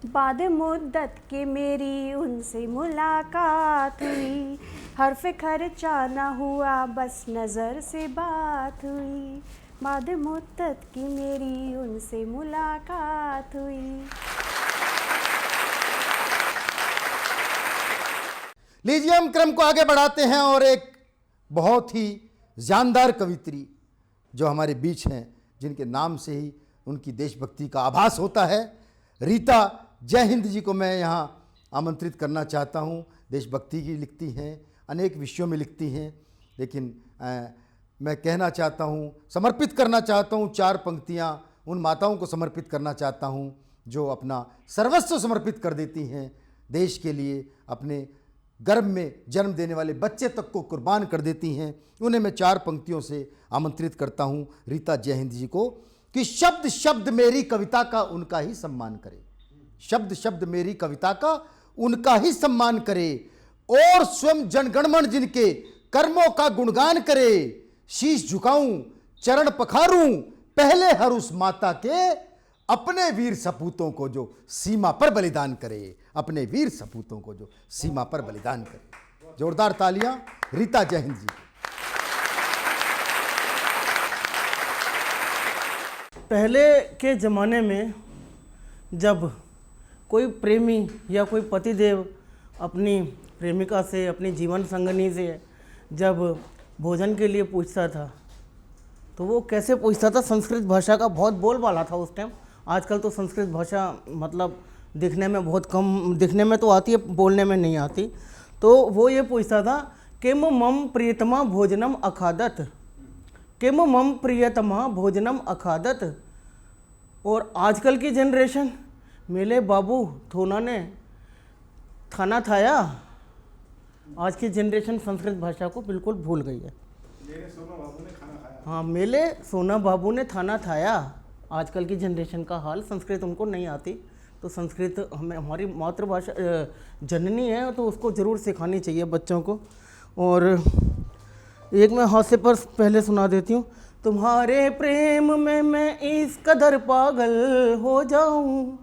बाद मुद्दत के मेरी उनसे मुलाकात हुई, हर्फ खर्चा ना हुआ बस नज़र से बात हुई। बाद मुद्दत की मेरी उनसे मुलाकात हुई। लीजिए हम क्रम को आगे बढ़ाते हैं और एक बहुत ही जानदार कवित्री जो हमारे बीच हैं, जिनके नाम से ही उनकी देशभक्ति का आभास होता है, रीता जय हिंद जी को मैं यहाँ आमंत्रित करना चाहता हूँ। देशभक्ति की लिखती हैं, अनेक विषयों में लिखती हैं, लेकिन मैं कहना चाहता हूँ, समर्पित करना चाहता हूँ, 4 पंक्तियाँ उन माताओं को समर्पित करना चाहता हूँ जो अपना सर्वस्व समर्पित कर देती हैं देश के लिए, अपने गर्भ में जन्म देने वाले बच्चे तक को कुर्बान कर देती हैं। उन्हें मैं 4 पंक्तियों से आमंत्रित करता हूँ रीता जय हिंद जी को कि शब्द शब्द मेरी कविता का उनका ही सम्मान करे, शब्द शब्द मेरी कविता का उनका ही सम्मान करे, और स्वयं जनगणमन जिनके कर्मों का गुणगान करे, शीश झुकाऊं चरण पखारूं पहले हर उस माता के अपने वीर सपूतों को जो सीमा पर बलिदान करे, अपने वीर सपूतों को जो सीमा पर बलिदान करे। जोरदार तालियां रीता जय हिंद जी। पहले के ज़माने में जब कोई प्रेमी या कोई पतिदेव अपनी प्रेमिका से, अपनी जीवन संगनी से जब भोजन के लिए पूछता था तो वो कैसे पूछता था? संस्कृत भाषा का बहुत बोलबाला था उस टाइम। आजकल तो संस्कृत भाषा मतलब दिखने में बहुत कम, दिखने में तो आती है, बोलने में नहीं आती। तो वो ये पूछता था किम मम प्रियतमा भोजनम अखादत, किम मम प्रियतमा भोजनम अखादत। और आजकल की जनरेशन, मेले बाबू थोना ने खाना खाया। आज की जनरेशन संस्कृत भाषा को बिल्कुल भूल गई है। हाँ, मेले सोना बाबू ने खाना खाया। आजकल की जनरेशन का हाल, संस्कृत उनको नहीं आती। तो संस्कृत हमें, हमारी मातृभाषा जननी है, तो उसको ज़रूर सिखानी चाहिए बच्चों को। और एक मैं हास्य पर पहले सुना देती हूँ। तुम्हारे प्रेम में मैं इस कदर पागल हो जाऊँ,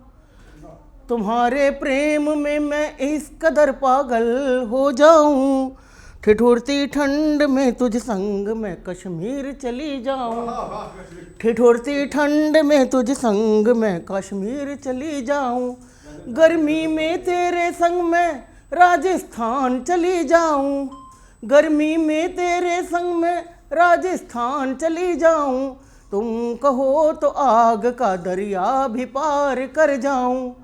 तुम्हारे प्रेम में मैं इस कदर पागल हो जाऊँ, ठिठुरती ठंड में तुझ संग मैं कश्मीर चली जाऊँ, ठिठुरती ठंड में तुझ संग मैं कश्मीर चली जाऊँ, गर्मी में तेरे संग मैं राजस्थान चली जाऊँ, गर्मी में तेरे संग मैं राजस्थान चली जाऊँ, तुम कहो तो आग का दरिया भी पार कर जाऊँ,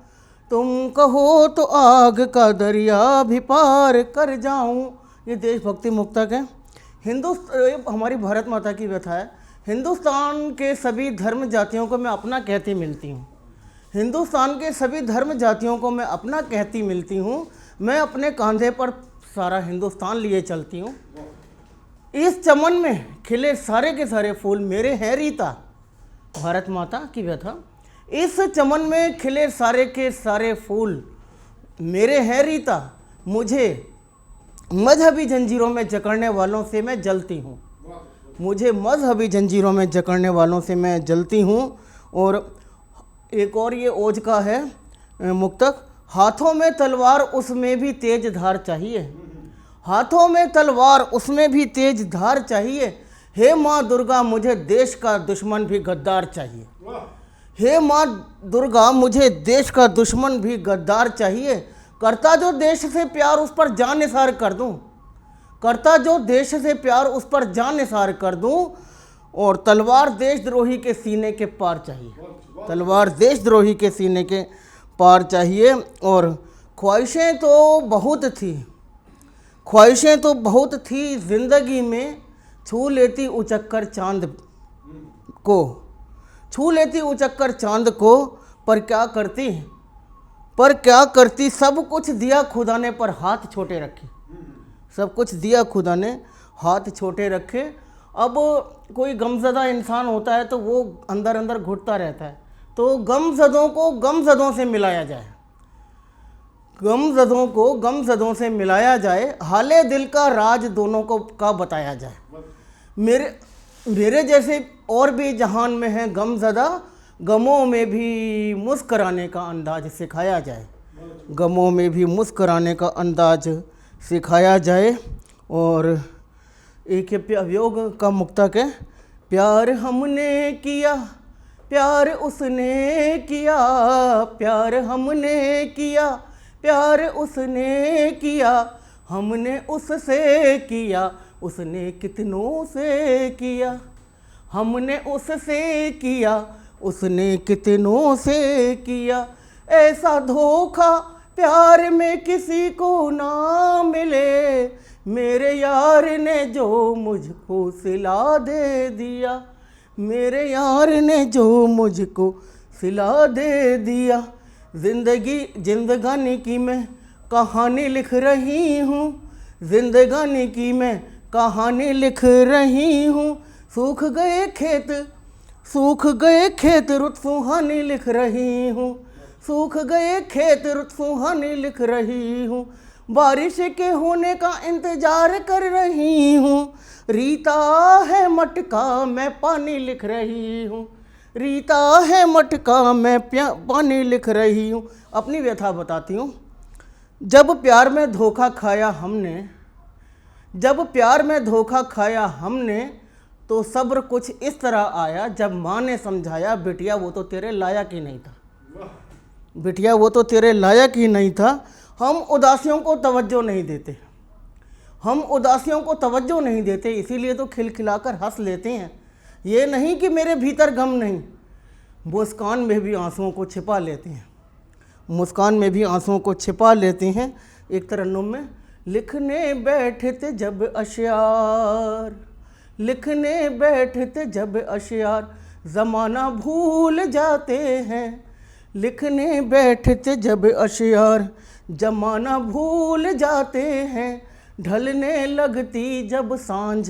तुम कहो तो आग का दरिया भी पार कर जाऊँ। ये देशभक्ति मुक्तक है। हमारी भारत माता की व्यथा है। हिंदुस्तान के सभी धर्म जातियों को मैं अपना कहती मिलती हूँ, हिंदुस्तान के सभी धर्म जातियों को मैं अपना कहती मिलती हूँ। मैं अपने कंधे पर सारा हिंदुस्तान लिए चलती हूँ। इस चमन में खिले सारे के सारे फूल मेरे हैं रीता, भारत माता की व्यथा। इस चमन में खिले सारे के सारे फूल मेरे हैं रीता, मुझे मजहबी जंजीरों में जकड़ने वालों से मैं जलती हूँ, मुझे मजहबी जंजीरों में जकड़ने वालों से मैं जलती हूँ। और एक और ये ओज का है मुक्तक। हाथों में तलवार उसमें भी तेज धार चाहिए, हाथों में तलवार उसमें भी तेज धार चाहिए, हे माँ दुर्गा मुझे देश का दुश्मन भी गद्दार चाहिए, हे माँ दुर्गा मुझे देश का दुश्मन भी गद्दार चाहिए, करता जो देश से प्यार उस पर जान निसार कर दूं, करता जो देश से प्यार उस पर जान निसार कर दूं, और तलवार देशद्रोही के सीने के पार चाहिए, तलवार देशद्रोही के सीने के पार चाहिए। और ख्वाहिशें तो बहुत थी, ख्वाहिशें तो बहुत थी ज़िंदगी में, छू लेती उचक्कर चांद को, छू लेती उचक्कर चांद को, पर क्या करती, पर क्या करती, सब कुछ दिया खुदा ने पर हाथ छोटे रखे, सब कुछ दिया खुदा ने हाथ छोटे रखे। अब कोई गमज़दा इंसान होता है तो वो अंदर अंदर घुटता रहता है, तो गमज़दों को गमज़दों से मिलाया जाए, गमज़दों को गमज़दों से मिलाया जाए, हाले दिल का राज दोनों को का बताया जाए। मेरे जैसे और भी जहान में हैं गमज़दा, गमों में भी मुस्कराने का अंदाज सिखाया जाए, गमों में भी मुस्कराने का अंदाज सिखाया जाए। और एक वियोग का मुक्तक है। प्यार हमने किया, प्यार उसने किया, प्यार हमने किया, प्यार उसने किया, हमने उससे किया, उसने कितनों से किया, हमने उससे किया, उसने कितनों से किया, ऐसा धोखा प्यार में किसी को ना मिले, मेरे यार ने जो मुझको सिला दे दिया, मेरे यार ने जो मुझको सिला दे दिया। जिंदगानी की मैं कहानी लिख रही हूँ, जिंदगानी की मैं कहानी लिख रही हूँ, सूख गए खेत, सूख गए खेत रुत सुहानी लिख रही हूँ, सूख गए खेत रुत सुहानी लिख रही हूँ, बारिश के होने का इंतजार कर रही हूँ, रीता है मटका मैं पानी लिख रही हूँ, रीता है मटका मैं पानी लिख रही हूँ। अपनी व्यथा बताती हूँ। जब प्यार में धोखा खाया हमने, जब प्यार में धोखा खाया हमने, तो सब्र कुछ इस तरह आया जब माँ ने समझाया, बिटिया वो तो तेरे लायक ही नहीं था, बिटिया वो तो तेरे लायक ही नहीं था। हम उदासियों को तवज्जो नहीं देते, हम उदासियों को तवज्जो नहीं देते, इसीलिए तो खिलखिलाकर हंस लेते हैं। ये नहीं कि मेरे भीतर गम नहीं, मुस्कान में भी आंसुओं को छिपा लेते हैं, मुस्कान में भी आंसुओं को छिपा लेते हैं। एक तरन्नुम में, लिखने बैठते जब अशयार, लिखने बैठते जब अशयार, ज़माना भूल जाते हैं, लिखने बैठते जब अशयार, ज़माना भूल जाते हैं, ढलने लगती जब सांझ,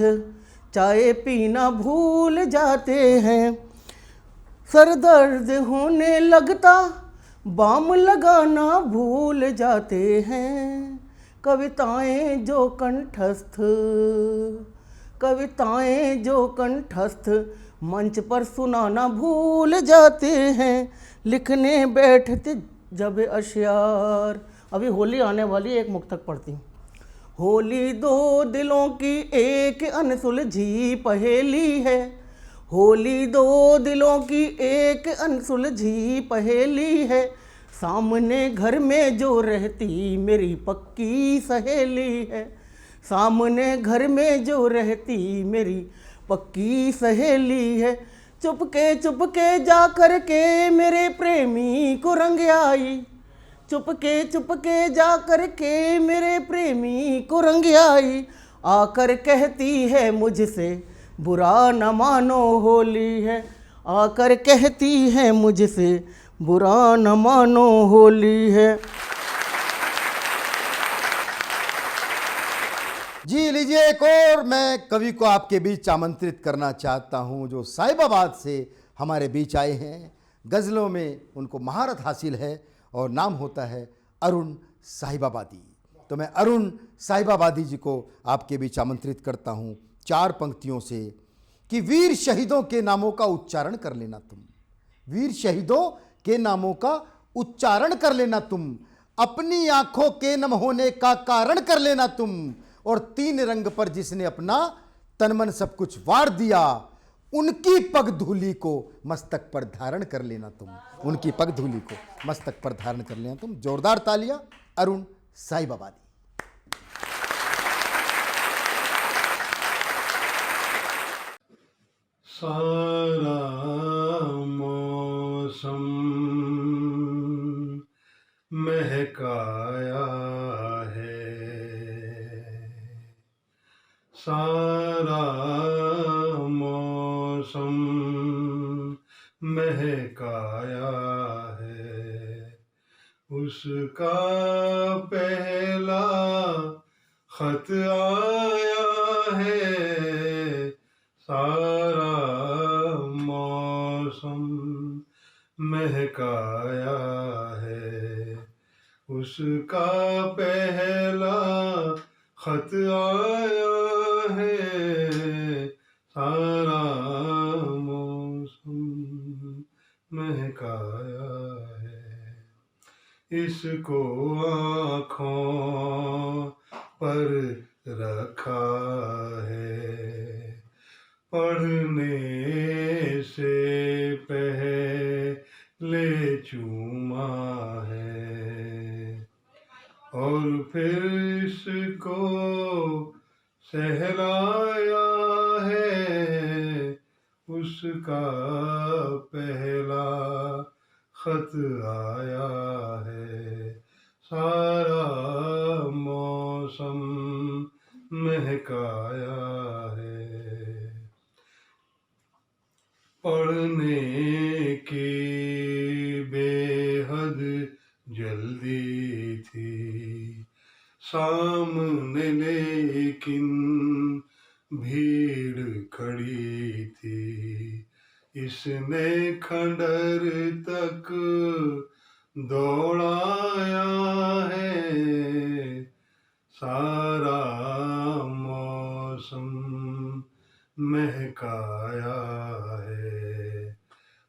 चाय पीना भूल जाते हैं, सर दर्द होने लगता बाम लगाना भूल जाते हैं, कविताएं जो कंठस्थ, कविताएं जो कंठस्थ, मंच पर सुनाना भूल जाते हैं, लिखने बैठते जब अशयार। अभी होली आने वाली, एक मुक्तक पढ़ती हूँ। होली दो दिलों की एक अनसुलझी पहेली है, होली दो दिलों की एक अनसुलझी पहेली है, सामने घर में जो रहती मेरी पक्की सहेली है, सामने घर में जो रहती मेरी पक्की सहेली है, चुपके चुपके जा कर के मेरे प्रेमी को रंग आई, चुपके चुपके जा कर के मेरे प्रेमी को रंग आई, आकर कहती है मुझसे बुरा न मानो होली है, आकर कहती है मुझसे बुरा न मानो होली है। जी लीजिए एक और मैं कवि को आपके बीच आमंत्रित करना चाहता हूं, जो साहिबाबाद से हमारे बीच आए हैं। गज़लों में उनको महारत हासिल है और नाम होता है अरुण साहिबाबादी। तो मैं अरुण साहिबाबादी जी को आपके बीच आमंत्रित करता हूं 4 पंक्तियों से कि वीर शहीदों के नामों का उच्चारण कर लेना तुम, वीर शहीदों के नामों का उच्चारण कर लेना तुम, अपनी आंखों के नम होने का कारण कर लेना तुम, और 3 रंग पर जिसने अपना तन मन सब कुछ वार दिया, उनकी पग धूली को मस्तक पर धारण कर लेना तुम, उनकी पग धूली को मस्तक पर धारण कर लेना तुम। जोरदार तालियां अरुण साहिबाबादी। सारा मौसम महकाया है, सारा मौसम महकाया है, उसका पहला खत आया है, सारा मौसम महकाया है, उसका पहला खत आया है, सारा मौसम महकाया है, इसको आँखों पर रखा है, पढ़ने से पहले चूमा है, और फिर इसको सहलाया है, उसका पहला खत आया है, सारा मौसम महकाया है। पढ़ने की बेहद जल्दी थी सामने, लेकिन भीड़ खड़ी थी, इसने खंडर तक दौड़ाया है, सारा मौसम महकाया है,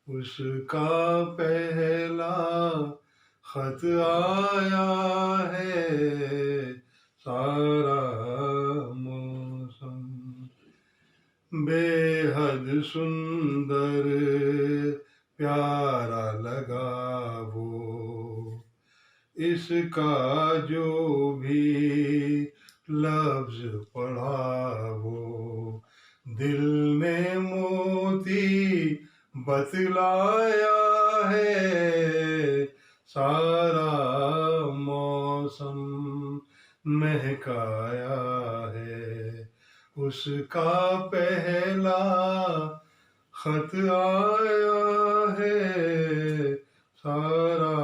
उसका पहला खत आया है, सारा मौसम बेहद सुंदर प्यारा लगा वो, इसका जो भी लफ्ज पढ़ा वो, दिल ने मोती बतलाया है, सारा मौसम महकाया है, उसका पहला खत आया है, सारा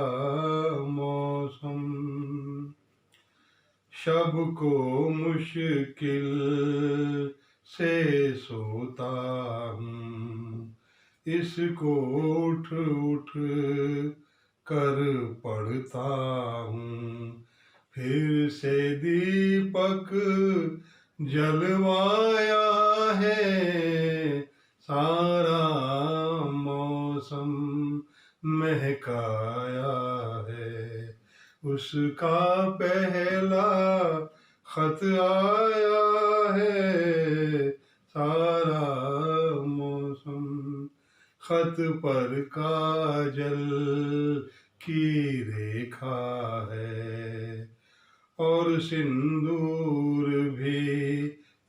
मौसम। शब को मुश्किल से सोता हूँ, इसको उठ उठ कर पढ़ता हूँ, फिर से दीपक जलवाया है, सारा मौसम महकाया है, उसका पहला खत आया है, सारा मौसम। खत पर काजल की रेखा है और सिंदूर भी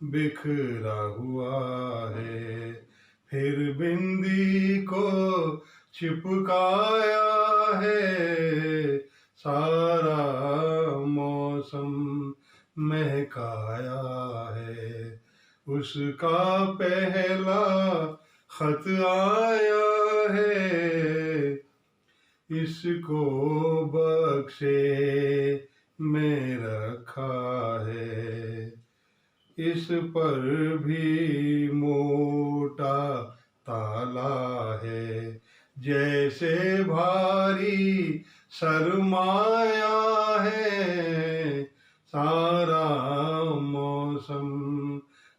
बिखरा हुआ है, फिर बिंदी को चिपकाया है, सारा मौसम महकाया है, उसका पहला खत आया है, इसको बक्से में रखा है, इस पर भी मोटा ताला है, जैसे भारी सरमाया है, सारा मौसम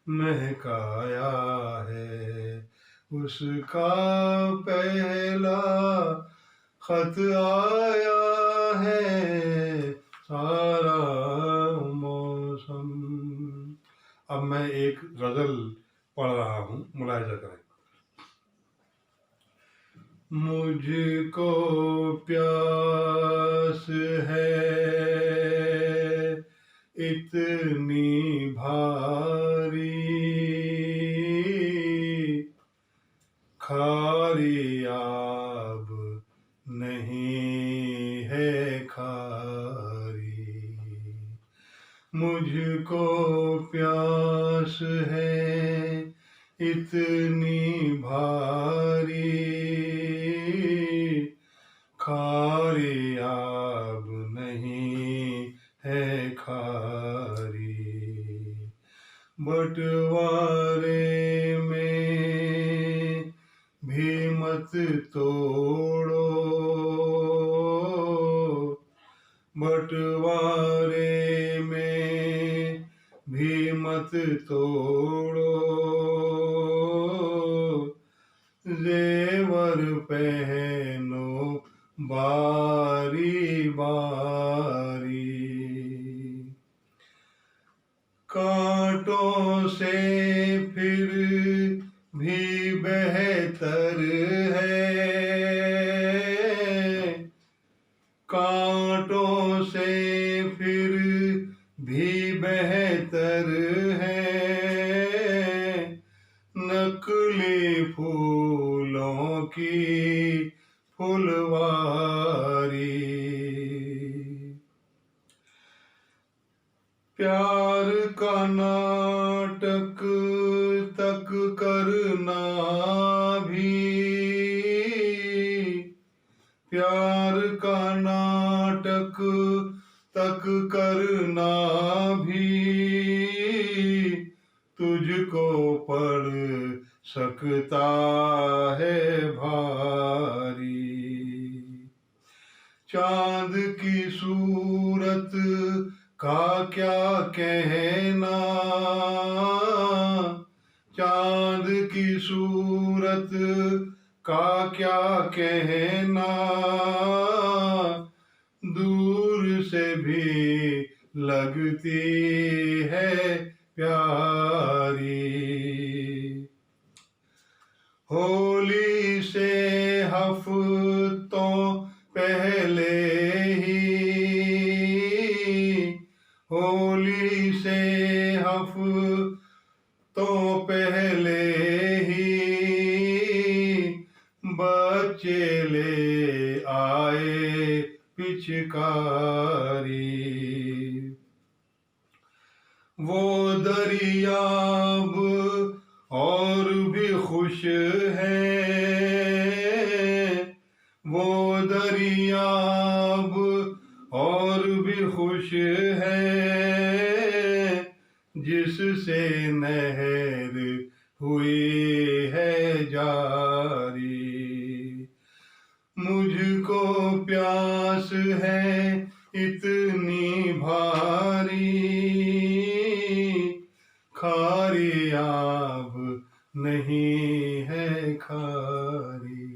महकाया है, उसका पहला खत आया है, सारा मौसम। अब मैं एक गजल पढ़ रहा हूँ, मुलाहिजा करें। मुझको प्यास है इतनी भारी, खारी आब नहीं है खारी, मुझको प्यास है इतनी भारी, खारी आब नहीं है खारी, बंटवारे में भी मत तोड़ो, बंटवारे में भी मत तोड़ो, जेवर पहनो बारी बारी, कांटों से फिर भी बेहतर है, कांटों से फिर भी बेहतर है, नकली फूलों की फुलवारी, प्यार का नाटक तक करना भी, प्यार का नाटक तक करना भी, तुझको पड़ सकता है भारी, चांद की सूरत का क्या कहना, चांद की सूरत का क्या कहना, दूर से भी लगती है प्यारी, होली से हफ्तों पहले ही, होली से हफ्तों पहले ही बच्चे ले आए पिचकारी। वो दरियाब और भी खुश है, वो दरियाब और भी खुश है, जिससे नहर हुई है जारी। मुझको प्यास है इतनी भारी, खारी आब नहीं है खारी।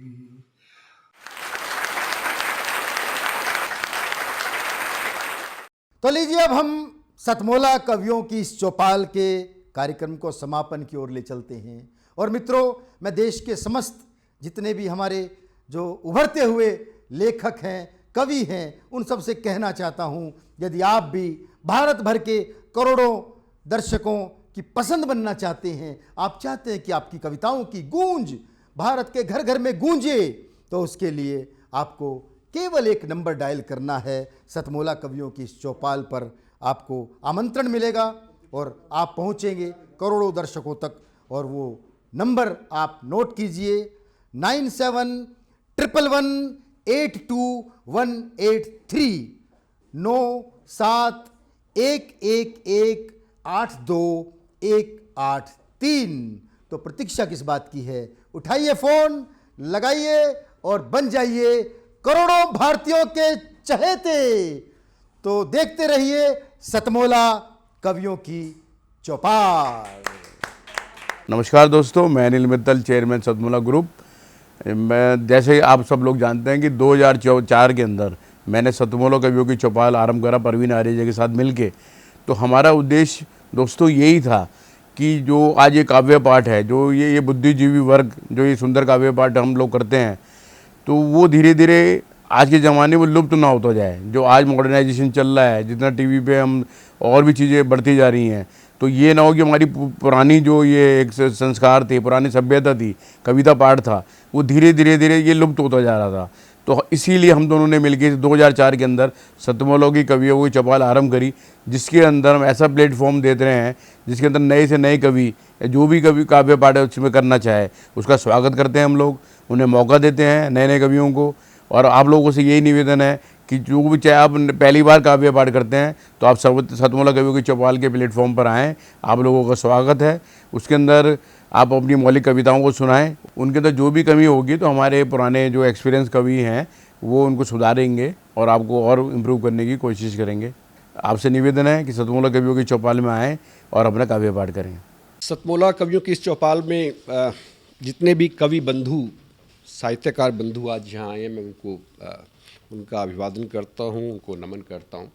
तो लीजिए अब हम सतमोला कवियों की इस चौपाल के कार्यक्रम को समापन की ओर ले चलते हैं। और मित्रों, मैं देश के समस्त जितने भी हमारे जो उभरते हुए लेखक हैं, कवि हैं, उन सब से कहना चाहता हूं, यदि आप भी भारत भर के करोड़ों दर्शकों की पसंद बनना चाहते हैं, आप चाहते हैं कि आपकी कविताओं की गूंज भारत के घर घर में गूंजे, तो उसके लिए आपको केवल एक नंबर डायल करना है। सतमोला कवियों की इस चौपाल पर आपको आमंत्रण मिलेगा और आप पहुंचेंगे करोड़ों दर्शकों तक। और वो नंबर आप नोट कीजिए, 9711182183, 9711182183। तो प्रतीक्षा किस बात की है? उठाइए फ़ोन, लगाइए और बन जाइए करोड़ों भारतीयों के चहेते। तो देखते रहिए सतमोला कवियों की चौपाल। नमस्कार दोस्तों, मैं अनिल मित्तल, चेयरमैन सतमोला ग्रुप। मैं जैसे आप सब लोग जानते हैं कि 2004 के अंदर मैंने सतमोला कवियों की चौपाल आरंभ करा परवीन आर्य जी के साथ मिलके। तो हमारा उद्देश्य दोस्तों यही था कि जो आज ये काव्य पाठ है, जो ये बुद्धिजीवी वर्ग जो ये सुंदर काव्य पाठ हम लोग करते हैं, तो वो धीरे धीरे आज के ज़माने में लुप्त ना होता जाए। जो आज मॉडर्नाइजेशन चल रहा है, जितना टीवी पे हम और भी चीज़ें बढ़ती जा रही हैं, तो ये ना हो कि हमारी पुरानी जो ये एक संस्कार थे, पुरानी सभ्यता थी, कविता पाठ था, वो धीरे धीरे ये लुप्त होता जा रहा था। तो इसीलिए हम दोनों ने मिलकर 2004 के अंदर सतमोला की कवियों की चौपाल आरंभ करी, जिसके अंदर हम ऐसा प्लेटफॉर्म देते रहे हैं जिसके अंदर नए से नए कवि, जो भी कवि काव्य पाठ उसमें करना चाहे उसका स्वागत करते हैं हम लोग, उन्हें मौका देते हैं नए नए कवियों को। और आप लोगों से यही निवेदन है कि जो भी चाहे आप पहली बार काव्य पाठ करते हैं तो आप सतमोला कवियों की चौपाल के प्लेटफॉर्म पर आएँ, आप लोगों का स्वागत है। उसके अंदर आप अपनी मौलिक कविताओं को सुनाएं, उनके अंदर जो भी कमी होगी तो हमारे पुराने जो एक्सपीरियंस कवि हैं वो उनको सुधारेंगे और आपको और इम्प्रूव करने की कोशिश करेंगे। आपसे निवेदन है कि सतमोला कवियों की चौपाल में आएँ और अपना काव्य पाठ करें। सतमोला कवियों की इस चौपाल में जितने भी कवि बंधु, साहित्यकार बंधु आज यहाँ आए हैं, मैं उनको उनका अभिवादन करता हूँ, उनको नमन करता हूँ।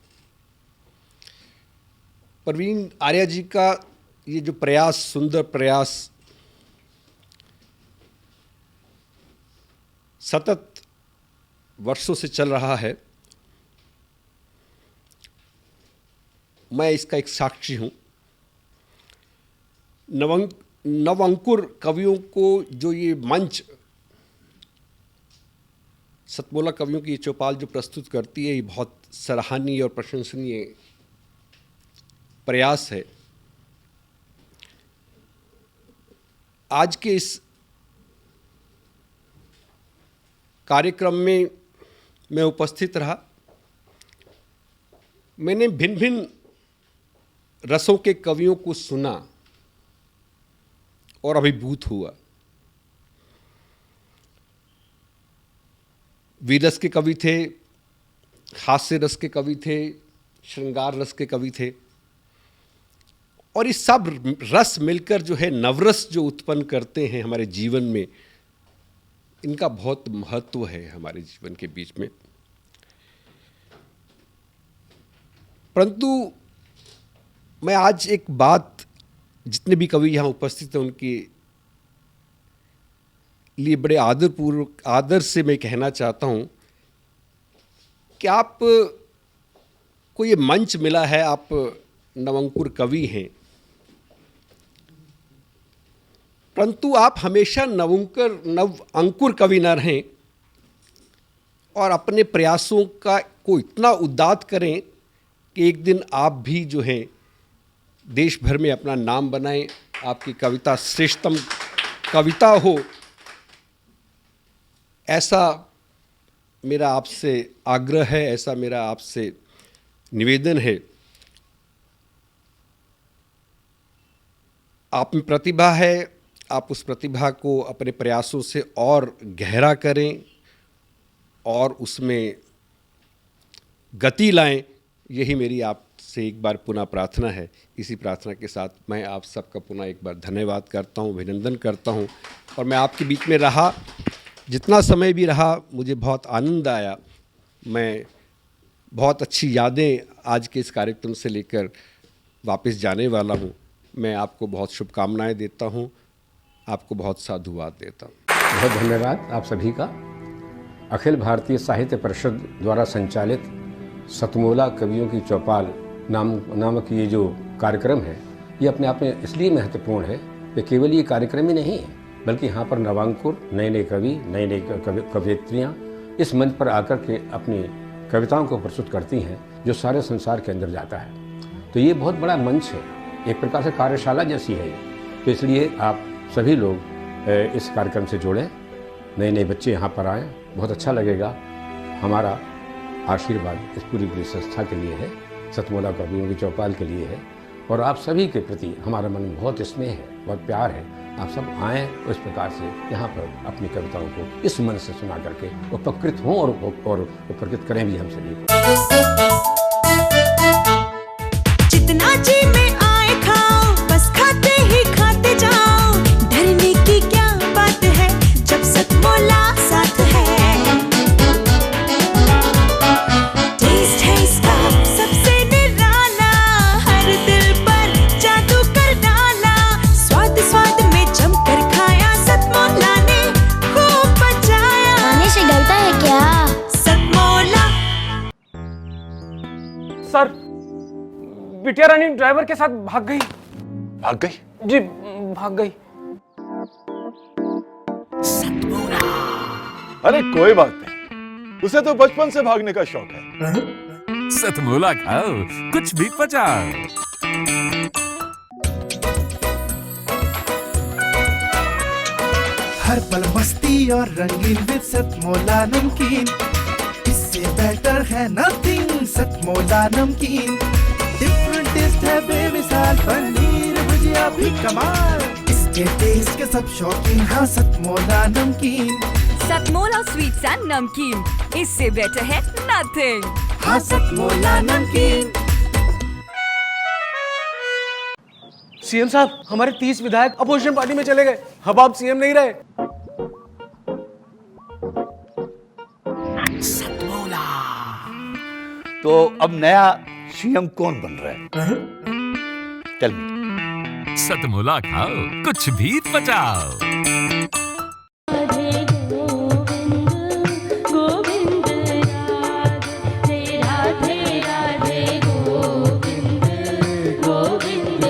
परवीन आर्य जी का ये जो प्रयास, सुंदर प्रयास, सतत वर्षों से चल रहा है, मैं इसका एक साक्षी हूँ। नवअंकुर कवियों को जो ये मंच सतमोला कवियों की चौपाल जो प्रस्तुत करती है, ये बहुत सराहनीय और प्रशंसनीय प्रयास है। आज के इस कार्यक्रम में मैं उपस्थित रहा। मैंने भिन्न भिन्न रसों के कवियों को सुना और अभिभूत हुआ। वीरस के कवि थे, हास्य रस के कवि थे, श्रृंगार रस के कवि थे, और ये सब रस मिलकर जो है नवरस जो उत्पन्न करते हैं हमारे जीवन में, इनका बहुत महत्व है हमारे जीवन के बीच में। परंतु मैं आज एक बात, जितने भी कवि यहाँ उपस्थित हैं उनकी लिए बड़े आदर से मैं कहना चाहता हूँ कि आप को ये मंच मिला है, आप नवंकुर कवि हैं, परंतु आप हमेशा नव अंकुर कवि न रहें और अपने प्रयासों को इतना उद्दात करें कि एक दिन आप भी जो हैं देश भर में अपना नाम बनाएं, आपकी कविता श्रेष्ठतम कविता हो, ऐसा मेरा आपसे आग्रह है, ऐसा मेरा आपसे निवेदन है। आप में प्रतिभा है, आप उस प्रतिभा को अपने प्रयासों से और गहरा करें और उसमें गति लाएं, यही मेरी आपसे एक बार पुनः प्रार्थना है। इसी प्रार्थना के साथ मैं आप सबका पुनः एक बार धन्यवाद करता हूं, अभिनंदन करता हूं। और मैं आपके बीच में रहा, जितना समय भी रहा, मुझे बहुत आनंद आया। मैं बहुत अच्छी यादें आज के इस कार्यक्रम से लेकर वापस जाने वाला हूं। मैं आपको बहुत शुभकामनाएं देता हूं, आपको बहुत साधुवाद देता हूं। बहुत धन्यवाद आप सभी का। अखिल भारतीय साहित्य परिषद द्वारा संचालित सतमोला कवियों की चौपाल नामक ये जो कार्यक्रम है, ये अपने आप में इसलिए महत्वपूर्ण है कि केवल ये कार्यक्रम ही नहीं है, बल्कि यहाँ पर नवांकुर, नए नए कवि, नए नए कवयित्रियाँ इस मंच पर आकर के अपनी कविताओं को प्रस्तुत करती हैं, जो सारे संसार के अंदर जाता है। तो ये बहुत बड़ा मंच है, एक प्रकार से कार्यशाला जैसी है ये। तो इसलिए आप सभी लोग इस कार्यक्रम से जुड़ें, नए नए बच्चे यहाँ पर आएँ, बहुत अच्छा लगेगा। हमारा आशीर्वाद इस पूरी संस्था के लिए है, सतमोला कवियों की चौपाल के लिए है, और आप सभी के प्रति हमारा मन में बहुत स्नेह है, बहुत प्यार है। आप सब आएँ उस प्रकार से यहाँ पर अपनी कविताओं को इस मन से सुना करके उपकृत हों और उपकृत करें भी हम सभी को। जितना जी में आए खाओ, बस खाते ही खाते जाओ, डरने की क्या बात है जब सतमोला साथ है। टेस्ट है इसका सबसे निराला, हर दिल पर जादू कर डाला, स्वाद स्वाद में जमकर खाया, सतमोला ने खूब बचाया। खाने से गलता है क्या? सतमोला। सर, बिटिया रानी ड्राइवर के साथ भाग गई। भाग गई? जी, भाग गई। अरे कोई बात नहीं, उसे तो बचपन से भागने का शौक है। सतमोला खाओ, कुछ भी पचाओ। हर पल मस्ती और रंगीन विद सतमोला नमकीन, इससे बेटर है नथिंग। सतमोला नमकीन, डिफरेंट टेस्ट है बेमिसाल, पनीर भुजिया भी कमाल, इसके टेस्ट के सब शौकीन। हाँ सतमोला नमकीन, सतमोला स्वीट्स एंड नमकीन, इससे बेटर है नथिंग। हाँ सतमोला नमकीन। सीएम साहब, हमारे 30 विधायक अपोजिशन पार्टी में चले गए, अब आप सीएम नहीं रहे। सतमोला। तो अब नया सीएम कौन बन रहा है? चल सतमोला खाओ, कुछ भी पचाओ।